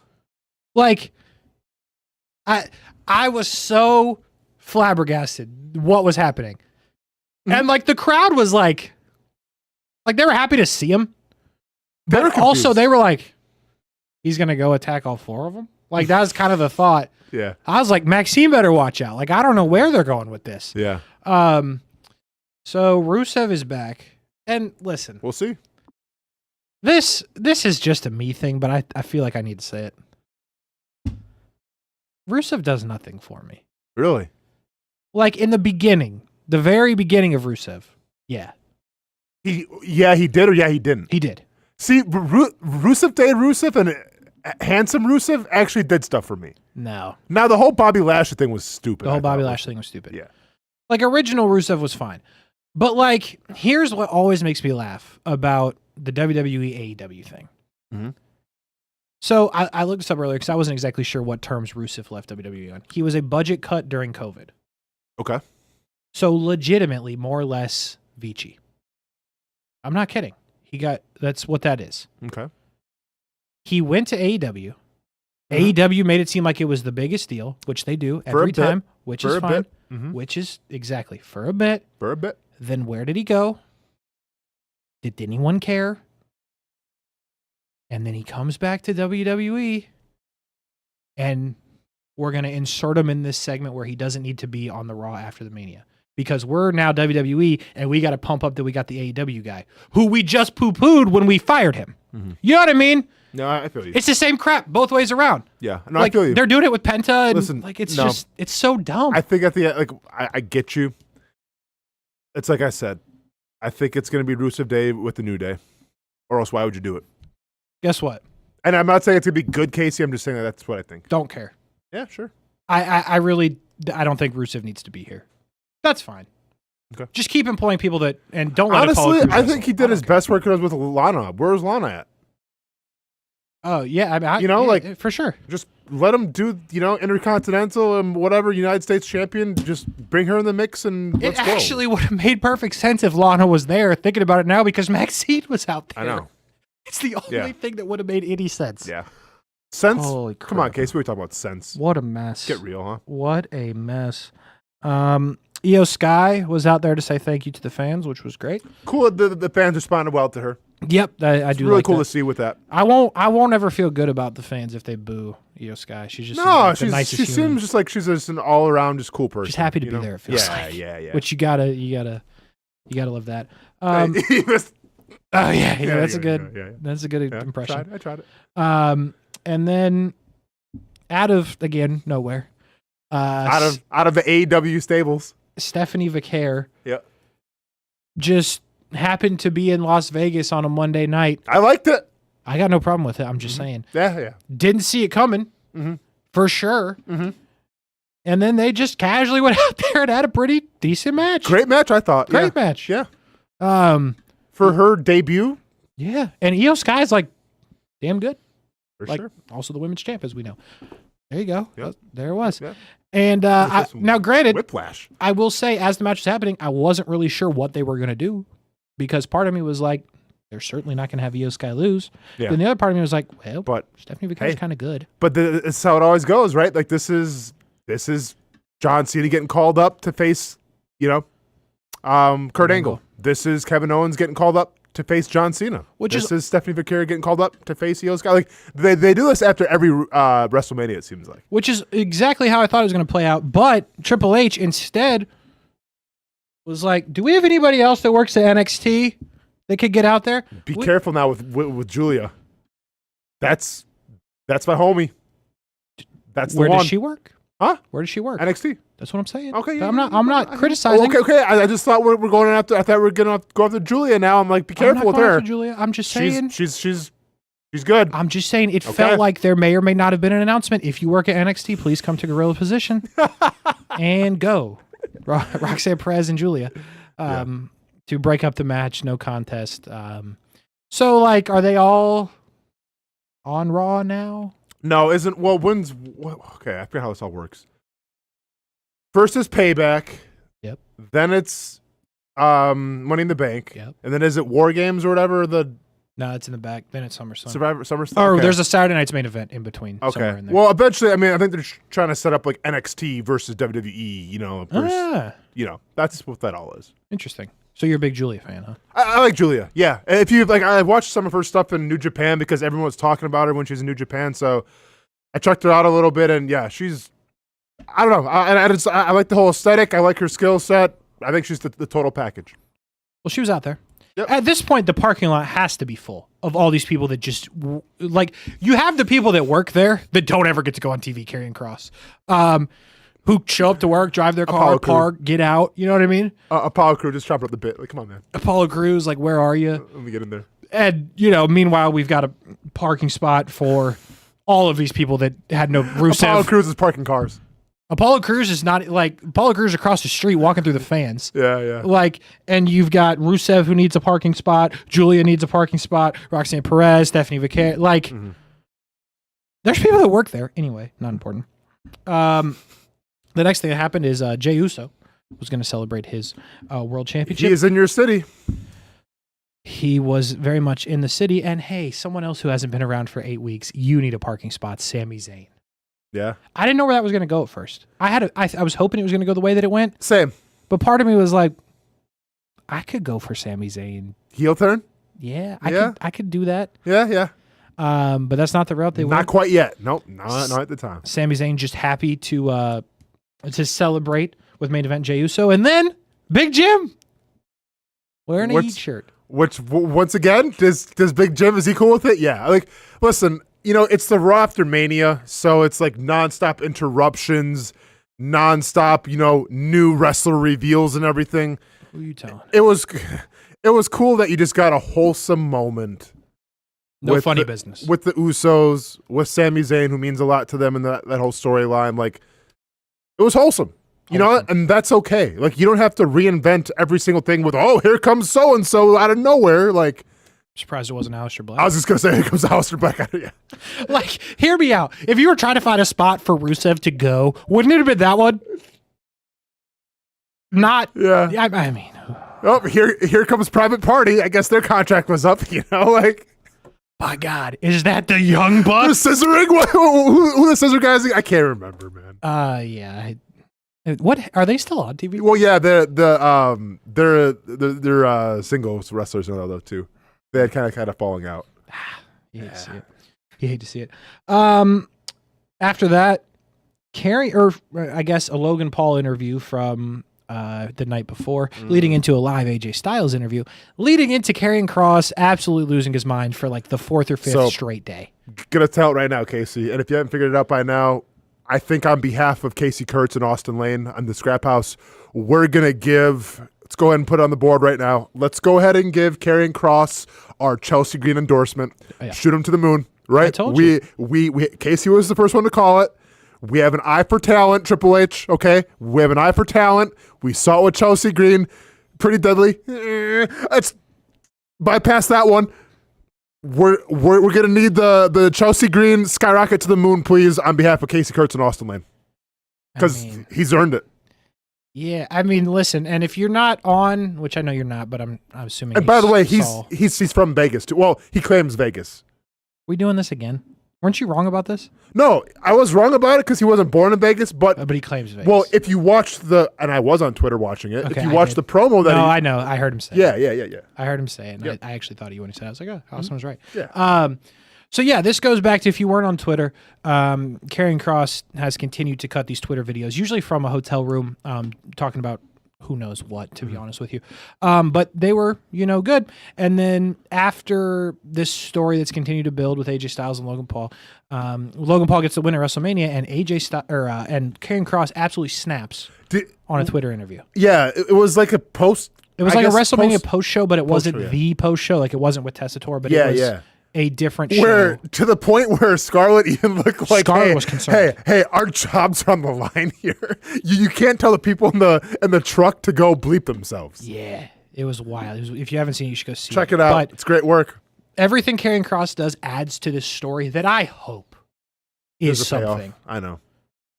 I was so flabbergasted what was happening. And like the crowd was like they were happy to see him. But also they were like, he's going to go attack all 4 of them? Like that was kind of the thought. Yeah. I was like, Maxine better watch out. Like I don't know where they're going with this. Yeah. So Rusev is back. And listen. We'll see. This is just a me thing, but I feel like I need to say it. Rusev does nothing for me. Really? Like in the beginning, the very beginning of Rusev. Yeah. He did or he didn't? He did. See, Rusev Day Rusev and Handsome Rusev actually did stuff for me. No. Now, the whole Bobby Lashley thing was stupid. The whole Bobby Lashley thing was stupid. Yeah. Like, original Rusev was fine. But, like, here's what always makes me laugh about the WWE AEW thing. Mm-hmm. So, I looked this up earlier because I wasn't exactly sure what terms Rusev left WWE on. He was a budget cut during COVID. Okay. So, legitimately, more or less, Vici. I'm not kidding. That's what that is. Okay. He went to AEW. AEW made it seem like it was the biggest deal, which they do every time, which is fine. Mm-hmm. Which is exactly for a bit. For a bit. Then where did he go? Did anyone care? And then he comes back to WWE, and we're going to insert him in this segment where he doesn't need to be on the Raw after the Mania. Because we're now WWE, and we got to pump up that we got the AEW guy, who we just poo-pooed when we fired him. Mm-hmm. You know what I mean? No, I feel you. It's the same crap both ways around. Yeah, no, like, I feel you. They're doing it with Penta, and Listen, it's so dumb. I think at the end, I get you. It's like I said. I think it's going to be Rusev Day with the New Day, or else why would you do it? Guess what? And I'm not saying it's going to be good, Kasey. I'm just saying that's what I think. Don't care. Yeah, sure. I don't think Rusev needs to be here. That's fine. Okay. Just keep employing people that and don't let honestly. it I think he did his best work with Lana. Where's Lana at? Oh yeah, yeah, for sure. Just let him do Intercontinental and whatever United States champion. Just bring her in the mix and let's go. It actually would have made perfect sense if Lana was there. Thinking about it now, because Maxine was out there. I know. It's the only thing that would have made any sense. Yeah. Sense? Holy crap. Come on, Kasey. We're talking about sense. What a mess. Get real, huh? What a mess. Io Sky was out there to say thank you to the fans, which was great. Cool. The fans responded well to her. Yep, I do. Really like cool that. to see with that. I won't ever feel good about the fans if they boo Io Sky. She just she seems just like she's just an all around just cool person. She's happy to be there. It feels like. Yeah. Which you gotta love that. That's a good impression. I tried it. And then out of again nowhere, out of the AEW stables, Stephanie Vaquer. Yep. Just happened to be in Las Vegas on a Monday night. I liked it. I got no problem with it. I'm just saying. Yeah. Didn't see it coming, for sure. Mm-hmm. And then they just casually went out there and had a pretty decent match. Great match, I thought. Great match. Yeah. For her debut. Yeah. And Io Sky's like damn good. For sure. Also the women's champ, as we know. There you go. Yep. There it was. Yep. And now, granted, whiplash. I will say, as the match was happening, I wasn't really sure what they were going to do, because part of me was like, they're certainly not going to have Io Sky lose. Yeah. Then the other part of me was like, well, but Stephanie Vaquer's kind of good. But it's how it always goes, right? Like this is John Cena getting called up to face, Kurt Angle. This is Kevin Owens getting called up to face John Cena. This is Stephanie Vaquer getting called up to face Io Sky. Like they do this after every WrestleMania, it seems like. Which is exactly how I thought it was going to play out. But Triple H instead was like, do we have anybody else that works at NXT that could get out there? Be careful now with Julia. That's my homie. That's the one. Where does she work? Huh? Where does she work? NXT. That's what I'm saying. Okay, I'm not criticizing. Okay. I just thought we're going after. I thought we were going to go after Julia. Now I'm like, be careful with her. Julia. I'm just saying. She's good. I'm just saying. It felt like there may or may not have been an announcement. If you work at NXT, please come to Gorilla Position and go. Roxanne Perez and Julia to break up the match. No contest. So like, are they all on Raw now? No, isn't. Well, when's. Okay, I forget how this all works. First is Payback. Yep. Then it's Money in the Bank. Yep. And then is it War Games or whatever? No, it's in the back. Then it's SummerSlam. Survivor SummerSlam. Or Okay. there's a Saturday night's main event in between. Somewhere in there. Well, eventually, I mean, I think they're trying to set up like NXT versus WWE. You know, that's what that all is. Interesting. So you're a big Julia fan, huh? I like Julia. Yeah, if you like, I watched some of her stuff in New Japan because everyone was talking about her when she was in New Japan. So I checked her out a little bit, and yeah, she's. I don't know. I like the whole aesthetic. I like her skill set. I think she's the total package. Well, she was out there. Yep. At this point, the parking lot has to be full of all these people that just like you have the people that work there that don't ever get to go on TV carrying cross, who show up to work, drive their car, park, get out. You know what I mean? Apollo Crew just chopping up the bit. Like, come on, man. Apollo Crews, like, where are you? Let me get in there. And meanwhile, we've got a parking spot for all of these people that had no Rusev. Apollo Crews is parking cars. Apollo Crews is not like Apollo Crews across the street walking through the fans. Yeah. Like, and you've got Rusev who needs a parking spot. Julia needs a parking spot. Roxanne Perez, Stephanie Vaquer. Like, there's people that work there. Anyway, not important. The next thing that happened is Jey Uso was going to celebrate his world championship. He is in your city. He was very much in the city. And hey, someone else who hasn't been around for 8 weeks, you need a parking spot, Sami Zayn. Yeah. I didn't know where that was going to go at first. I was hoping it was going to go the way that it went. Same. But part of me was like, I could go for Sami Zayn. Heel turn? Yeah, I could do that. Yeah. But that's not the route they went. Not quite yet. Nope, not at the time. Sami Zayn just happy to celebrate with main event Jey Uso, and then Big Jim wearing a Heat shirt. Which once again, does Big Jim, is he cool with it? Yeah. Like, listen. It's the Raw after Mania, so it's like nonstop interruptions, nonstop, new wrestler reveals and everything. Who are you telling? It was cool that you just got a wholesome moment. No funny business. With the Usos, with Sami Zayn, who means a lot to them in that whole storyline. Like, it was wholesome. You know what? And that's okay. Like, you don't have to reinvent every single thing with, oh, here comes so-and-so out of nowhere. Like, surprised it wasn't Aleister Black. I was just going to say, here comes Aleister Black. Yeah. Like, hear me out. If you were trying to find a spot for Rusev to go, wouldn't it have been that one? Not. Yeah. I mean. Oh, here comes Private Party. I guess their contract was up, like. My God. Is that the Young Bucks? The scissoring? Who the scissor guys? I can't remember, man. Yeah. What are they still on TV? Well, yeah, they're singles wrestlers now though too. They had kind of falling out. You hate to see it. You hate to see it. After that, I guess a Logan Paul interview from the night before, leading into a live AJ Styles interview, leading into Karrion Kross absolutely losing his mind for like the 4th or 5th straight day. Gonna tell it right now, Kasey. And if you haven't figured it out by now, I think on behalf of Kasey Kuhrts and Austen Lane on the Scraphouse, we're gonna let's go ahead and put it on the board right now. Let's go ahead and give Karrion Kross our Chelsea Green endorsement. Yeah. Shoot him to the moon, right? I told you. Kasey was the first one to call it. We have an eye for talent, Triple H, okay? We have an eye for talent. We saw it with Chelsea Green. Pretty deadly. Let's bypass that one. We're gonna need the Chelsea Green skyrocket to the moon, please, on behalf of Kasey Kuhrts and Austen Lane. Because he's earned it. Yeah, I mean, listen, and if you're not on, which I know you're not, but I'm assuming. And by the way, he's from Vegas too. Well, he claims Vegas. We doing this again? Weren't you wrong about this? No, I was wrong about it because he wasn't born in Vegas, but he claims Vegas. Well, if you watched and I was on Twitter watching it. Okay, if you watched the promo that I know, I heard him say. Yeah. I heard him say, and I actually thought when he said, I was like, oh, Austin was right. Yeah. So yeah, this goes back to if you weren't on Twitter, Karrion Kross has continued to cut these Twitter videos, usually from a hotel room, talking about who knows what, to be honest with you. But they were, good. And then after this story that's continued to build with AJ Styles and Logan Paul gets the win at WrestleMania, and and Karrion Kross absolutely snaps on a Twitter interview. Yeah, it was like a post. It was like a WrestleMania post show, but it wasn't the post show. Like it wasn't with Tessitore, but it was a different show. To the point where Scarlett even looked like, Scarlett was concerned. Hey, our jobs are on the line here. You can't tell the people in the truck to go bleep themselves. Yeah, it was wild. If you haven't seen it, you should go see it. Check it out. But it's great work. Everything Karrion Kross does adds to this story that I hope is something. Payoff. I know.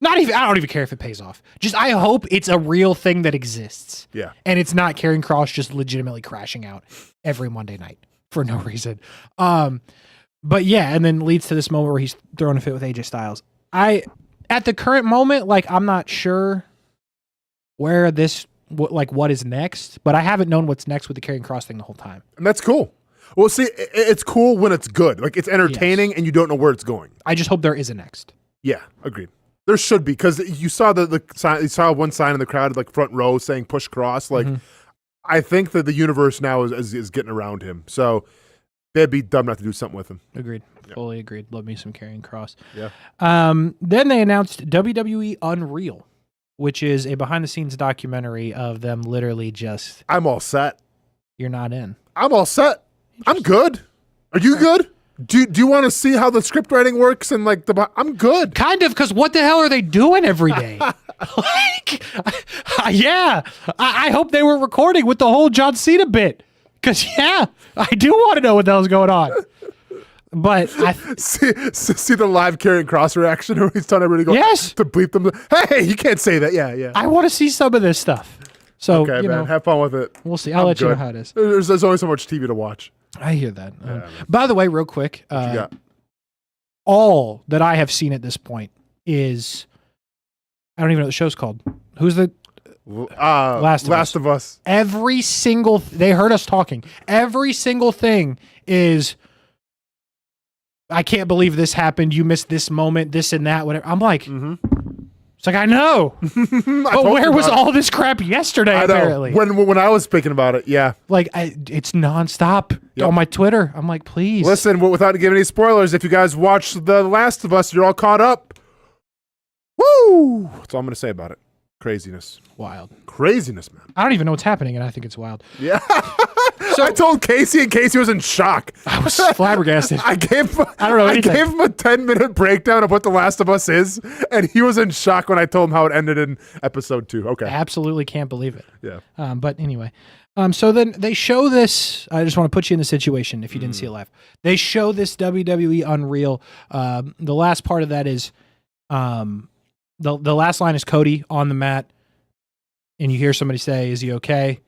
I don't even care if it pays off. Just I hope it's a real thing that exists. Yeah. And it's not Karrion Kross just legitimately crashing out every Monday night. for no reason. But yeah, and then leads to this moment where he's throwing a fit with AJ Styles. At the current moment, like, I'm not sure where what is next, but I haven't known what's next with the Karrion Kross thing the whole time. And that's cool. Well, see, it's cool when it's good. Like, it's entertaining and you don't know where it's going. I just hope there is a next. Yeah, agreed. There should be, because you saw the sign. You saw one sign in the crowd, like front row, saying "Push Cross." Like, I think that the universe now is getting around him. So they'd be dumb not to do something with him. Agreed. Yep. Fully agreed. Love me some Karrion Kross. Yeah. Then they announced WWE Unreal, which is a behind-the-scenes documentary of them literally just. I'm all set. You're not in. I'm all set. I'm good. Are you good? Do you want to see how the script writing works and like I'm good. Kind of, because what the hell are they doing every day? Like, yeah. I hope they were recording with the whole John Cena bit. Because, yeah, I do want to know what the hell's going on. But see the live Karrion Kross reaction where he's telling everybody to bleep them. Hey, you can't say that. Yeah. I want to see some of this stuff. So, okay, man, have fun with it. We'll see. I'll let you know how it is. There's only so much TV to watch. I hear that. By the way, real quick, all that I have seen at this point is, I don't even know what the show's called. Who's the Last of Us? Every single they heard us talking. Every single thing is, I can't believe this happened. You missed this moment, this and that. Whatever. I'm like. It's like, I know, but where was all this crap yesterday, apparently? When I was speaking about it, yeah. Like, it's nonstop on my Twitter. I'm like, please. Listen, without giving any spoilers, if you guys watched The Last of Us, you're all caught up. Woo! That's all I'm going to say about it. Craziness. Wild. Craziness, man. I don't even know what's happening, and I think it's wild. Yeah. So I told Kasey, and Kasey was in shock. I was flabbergasted. I gave him a 10-minute breakdown of what The Last of Us is, and he was in shock when I told him how it ended in episode 2. Okay. Absolutely can't believe it. Yeah. But anyway. So then they show this. I just want to put you in the situation if you didn't see it live. They show this WWE Unreal. The last part of that is the last line is Cody on the mat, and you hear somebody say, "Is he okay?"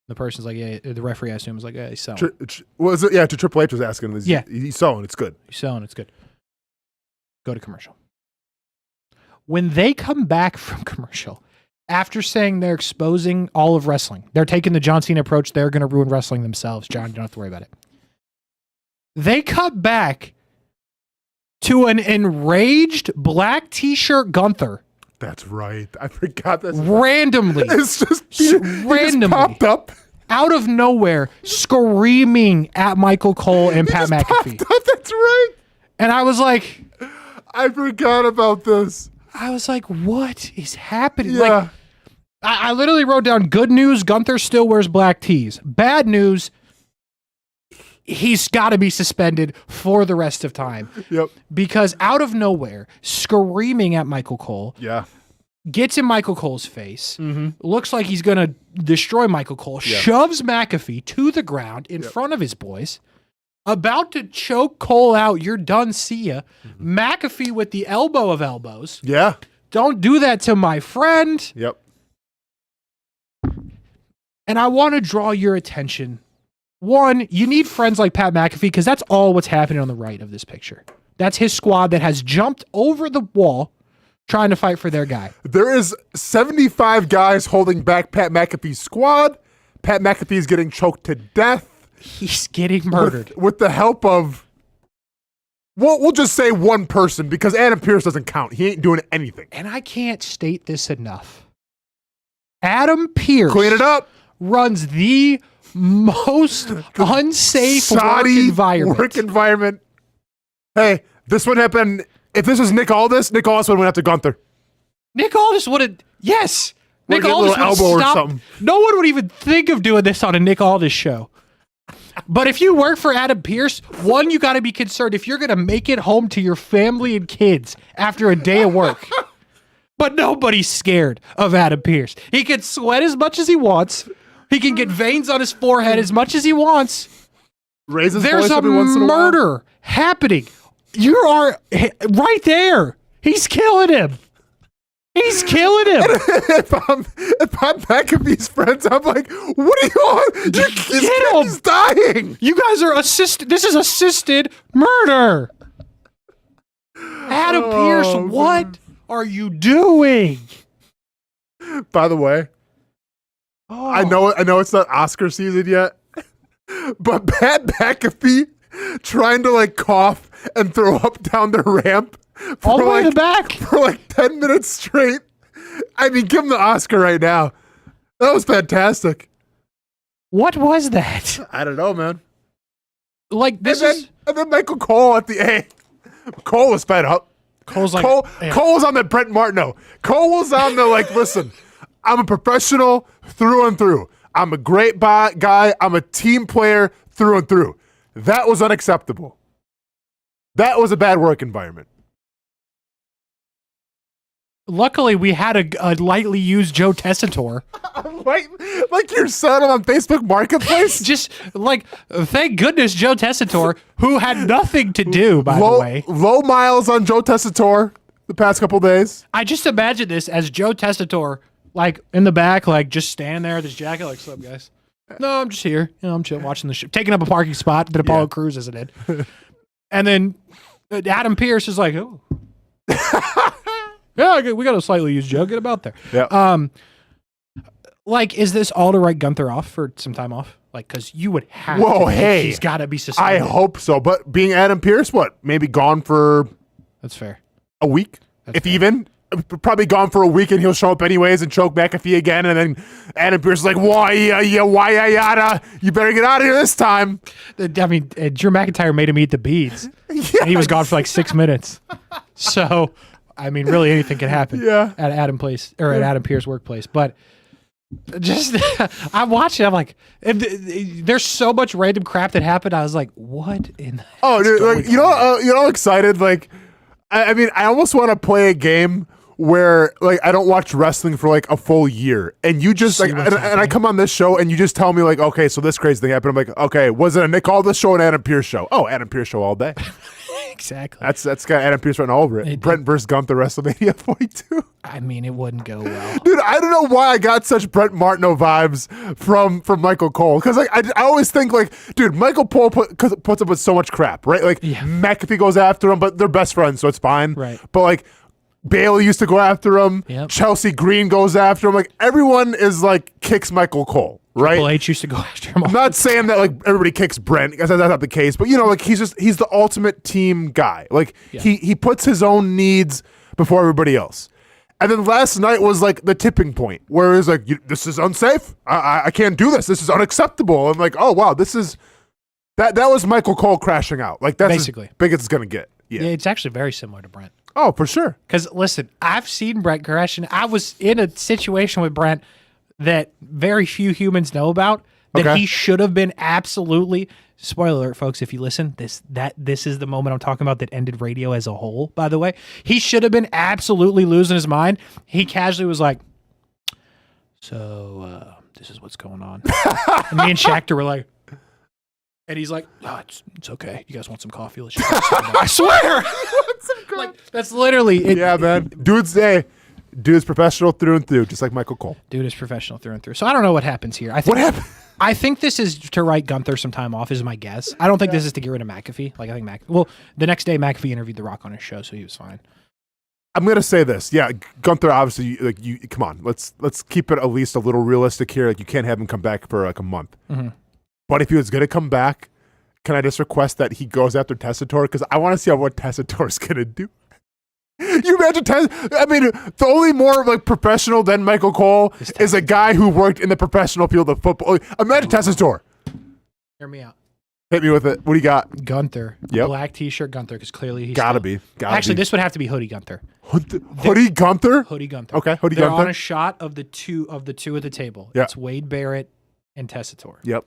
The person's like, "Yeah." The referee, I assume, is like, "Yeah, he's selling." To Triple H was asking. He's selling. It's good. He's selling. It's good. Go to commercial. When they come back from commercial, after saying they're exposing all of wrestling, they're taking the John Cena approach. They're going to ruin wrestling themselves. John, you don't have to worry about it. They cut back to an enraged black T-shirt Gunther. That's right. I forgot this. Randomly. It's just randomly just popped up out of nowhere, screaming at Michael Cole and Pat McAfee. That's right. And I was like, I forgot about this. I was like, what is happening? Yeah. Like, I literally wrote down, good news, Gunther still wears black tees. Bad news, he's got to be suspended for the rest of time. Yep. Because out of nowhere, screaming at Michael Cole. Yeah. Gets in Michael Cole's face. Looks like he's going to destroy Michael Cole. Yeah. Shoves McAfee to the ground in front of his boys. About to choke Cole out. You're done. See ya. McAfee with the elbow of elbows. Yeah. Don't do that to my friend. Yep. And I want to draw your attention. One, you need friends like Pat McAfee because that's all what's happening on the right of this picture. That's his squad that has jumped over the wall trying to fight for their guy. There is 75 guys holding back Pat McAfee's squad. Pat McAfee is getting choked to death. He's getting murdered. With the help of, we'll just say one person because Adam Pearce doesn't count. He ain't doing anything. And I can't state this enough. Adam Pearce. Clean it up. Runs the most unsafe Saudi work environment. Hey, this would happen. If this was Nick Aldis would have went after Gunther. Nick Aldis would have, yes. Nick Aldis would elbow or something. No one would even think of doing this on a Nick Aldis show. But if you work for Adam Pearce, one, you got to be concerned if you're going to make it home to your family and kids after a day of work. But nobody's scared of Adam Pearce. He can sweat as much as he wants. He can get veins on his forehead as much as he wants. There's a murder happening. You are right there. He's killing him. He's killing him. if I'm McAfee's friends, I'm like, what are you on? He's dying. You guys are assisted. This is assisted murder. Adam Pearce, what are you doing? By the way, I know it's not Oscar season yet, but Pat McAfee trying to like cough and throw up down the ramp all the way in the back for like 10 minutes straight. I mean, give him the Oscar right now. That was fantastic. What was that? I don't know, man. Like and then Michael Cole at the A. Cole was fed up. Cole's like, Cole was on the Brent Martineau. Cole was on the like, listen, I'm a professional through and through. I'm a great guy. I'm a team player through and through. That was unacceptable. That was a bad work environment. Luckily, we had a lightly used Joe Tessitore. like you're selling him on Facebook Marketplace? Just like, thank goodness Joe Tessitore, who had nothing to do, by the way. Low miles on Joe Tessitore the past couple days. I just imagine this as Joe Tessitore, like in the back, like just standing there with his jacket, like, what's up, guys? No, I'm just here. You know, I'm chilling, watching the show, taking up a parking spot that Apollo Crews isn't in. And then Adam Pearce is like, oh. Yeah, we got a slightly used Joe. Get him out there. Yeah. Like, is this all to write Gunther off for some time off? Like, because you would have he's got to be suspended. I hope so. But being Adam Pearce, what? Maybe gone for... That's fair. A week? That's if fair. Even. Probably gone for a week and he'll show up anyways and choke McAfee again. And then Adam Pearce is like, why, yada? You better get out of here this time. I mean, Drew McIntyre made him eat the beads. Yes. And he was gone for like 6 minutes. So... I mean, really, anything can happen at Adam Pearce's workplace. But just, I'm watching. I'm like, there's so much random crap that happened. I was like, what in the Oh, dude, like, you know, excited. Like, I mean, I almost want to play a game where like I don't watch wrestling for like a full year, and you just like, and I come on this show and you just tell me like, okay, so this crazy thing happened. I'm like, okay, was it a Nick Aldis show or an Adam Pearce show? Oh, Adam Pearce show all day. Exactly. That's got Adam Pearce written all over it. Brent versus Gunther WrestleMania 42. I mean, it wouldn't go well. Dude, I don't know why I got such Brent Martineau vibes from Michael Cole. Because like I always think like, dude, Michael Cole puts up with so much crap, right? Like McAfee goes after him, but they're best friends, so it's fine. Right. But like Bailey used to go after him. Yep. Chelsea Green goes after him. Like everyone is like kicks Michael Cole. Right? Triple H used to go after him. I'm not saying that like everybody kicks Brent, because that's not the case, but you know, like he's the ultimate team guy. Like he puts his own needs before everybody else. And then last night was like the tipping point where it's like, this is unsafe. I can't do this. This is unacceptable. I'm like, oh wow, this is that was Michael Cole crashing out. Like that's basically as big as it's gonna get. Yeah, it's actually very similar to Brent. Oh, for sure. Because listen, I've seen Brent crash, and I was in a situation with Brent that very few humans know about, that he should have been absolutely, spoiler alert, folks, if you listen, this is the moment I'm talking about that ended radio as a whole, by the way. He should have been absolutely losing his mind. He casually was like, so this is what's going on. And me and Shachter were like, and he's like, oh, it's okay. You guys want some coffee? Let's just I swear! Like, that's literally it. Yeah, man. Dude's professional through and through, just like Michael Cole. Dude is professional through and through. So I don't know what happens here. What happened? I think this is to write Gunther some time off, is my guess. I don't think this is to get rid of McAfee. Like, I think the next day McAfee interviewed The Rock on his show, so he was fine. I'm gonna say this. Yeah, Gunther, obviously, like you come on, let's keep it at least a little realistic here. Like, you can't have him come back for like a month. Mm-hmm. But if he was gonna come back, can I just request that he goes after Tessitore? Because I want to see what Tessitore's gonna do. You imagine I mean, the only more like professional than Michael Cole is a guy who worked in the professional field of football. Imagine Tessitore. Hear me out. Hit me with it. What do you got? Gunther. Yep. Black T-shirt Gunther, because clearly he's gotta be. Actually, this would have to be Hoodie Gunther. Hoodie Gunther? Hoodie Gunther. Okay, Hoodie They're Gunther. on a shot of the two at the table. Yep. It's Wade Barrett and Tessitore. Yep.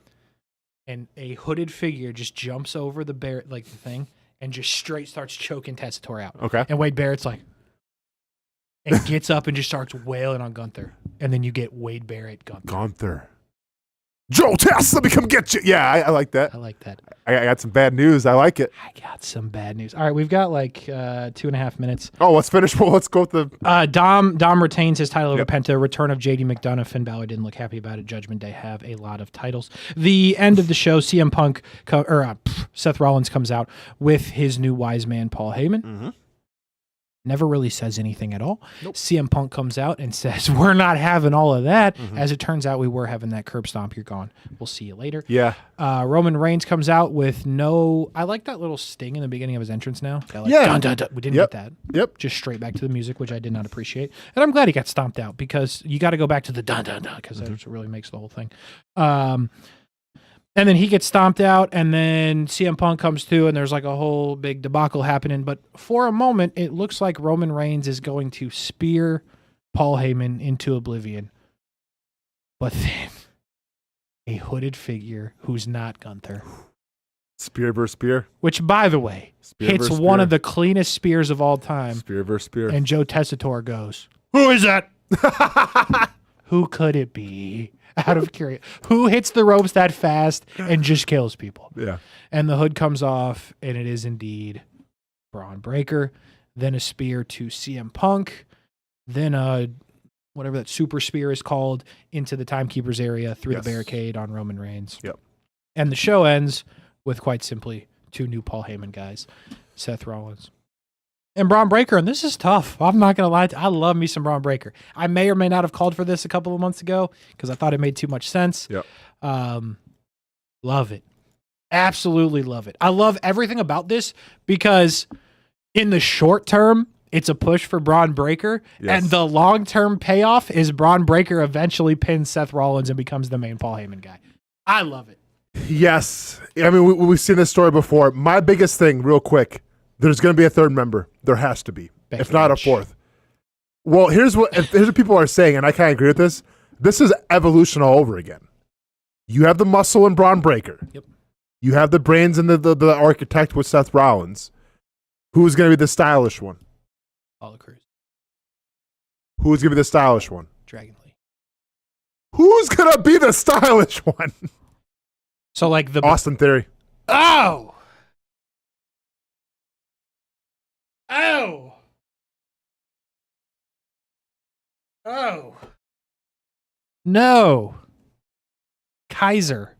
And a hooded figure just jumps over the Barrett, like the thing, and just straight starts choking Tessitore out. Okay. And Wade Barrett's like, and gets up and just starts wailing on Gunther. And then you get Wade Barrett Gunther. Joe Tess, let me come get you. Yeah, I like that. I like that. I got some bad news. I like it. I got some bad news. All right, we've got like 2.5 minutes. Oh, let's finish. Well, let's go with the... Dom retains his title over Penta. Return of JD McDonough. Finn Balor didn't look happy about it. Judgment Day have a lot of titles. The end of the show, CM Punk, Seth Rollins comes out with his new wise man, Paul Heyman. Mm-hmm. Never really says anything at all. Nope. CM Punk comes out and says, we're not having all of that. As it turns out, we were having that curb stomp. You're gone. We'll see you later. Yeah. Roman Reigns comes out with no... I like that little sting in the beginning of his entrance now. Like, Yeah. dun, dun, dun. We didn't get that. Yep. Just straight back to the music, which I did not appreciate. And I'm glad he got stomped out because you got to go back to the dun, dun, dun because that really makes the whole thing. And then he gets stomped out, and then CM Punk comes to, and there's like a whole big debacle happening. But for a moment, it looks like Roman Reigns is going to spear Paul Heyman into oblivion. But then a hooded figure who's not Gunther. Spear versus spear. Which, by the way, hits one of the cleanest spears of all time. Spear versus spear. And Joe Tessitore goes, "Who is that?" Who could it be? Out of curiosity. Who hits the ropes that fast and just kills people? Yeah. And the hood comes off, and it is indeed Braun Breaker. Then a spear to CM Punk. Then whatever that super spear is called into the Timekeeper's area through the barricade on Roman Reigns. Yep. And the show ends with quite simply 2 new Paul Heyman guys, Seth Rollins and Braun Breaker. And this is tough. I'm not going to lie. I love me some Braun Breaker. I may or may not have called for this a couple of months ago because I thought it made too much sense. Yep. Love it. Absolutely love it. I love everything about this because in the short term, it's a push for Braun Breaker, and the long-term payoff is Braun Breaker eventually pins Seth Rollins and becomes the main Paul Heyman guy. I love it. Yes. I mean, we've seen this story before. My biggest thing, real quick, there's going to be a third member. There has to be, if not a fourth. Well, here's what people are saying, and I kind of agree with this. This is evolution all over again. You have the muscle in Braun Breaker. Yep. You have the brains and the architect with Seth Rollins. Who's going to be the stylish one? Apollo Crews. Who's going to be the stylish one? Dragon Lee. Who's going to be the stylish one? So like the... Austen Theory. Oh! Oh! Oh! No! Kaiser.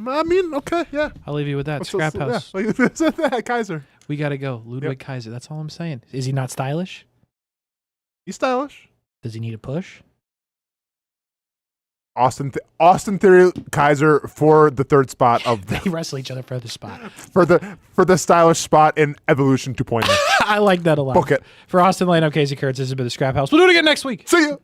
I mean, okay, yeah. I'll leave you with that. So, Scraphouse. Yeah, Kaiser. We got to go. Ludwig Kaiser. That's all I'm saying. Is he not stylish? He's stylish. Does he need a push? Austin Theory, Kaiser for the third spot of They wrestle each other for the spot. for the stylish spot in Evolution 2.0. I like that a lot. Book it. For Austen Lane, I'm Kasey Kuhrts. This has been the Scraphouse. We'll do it again next week. See you.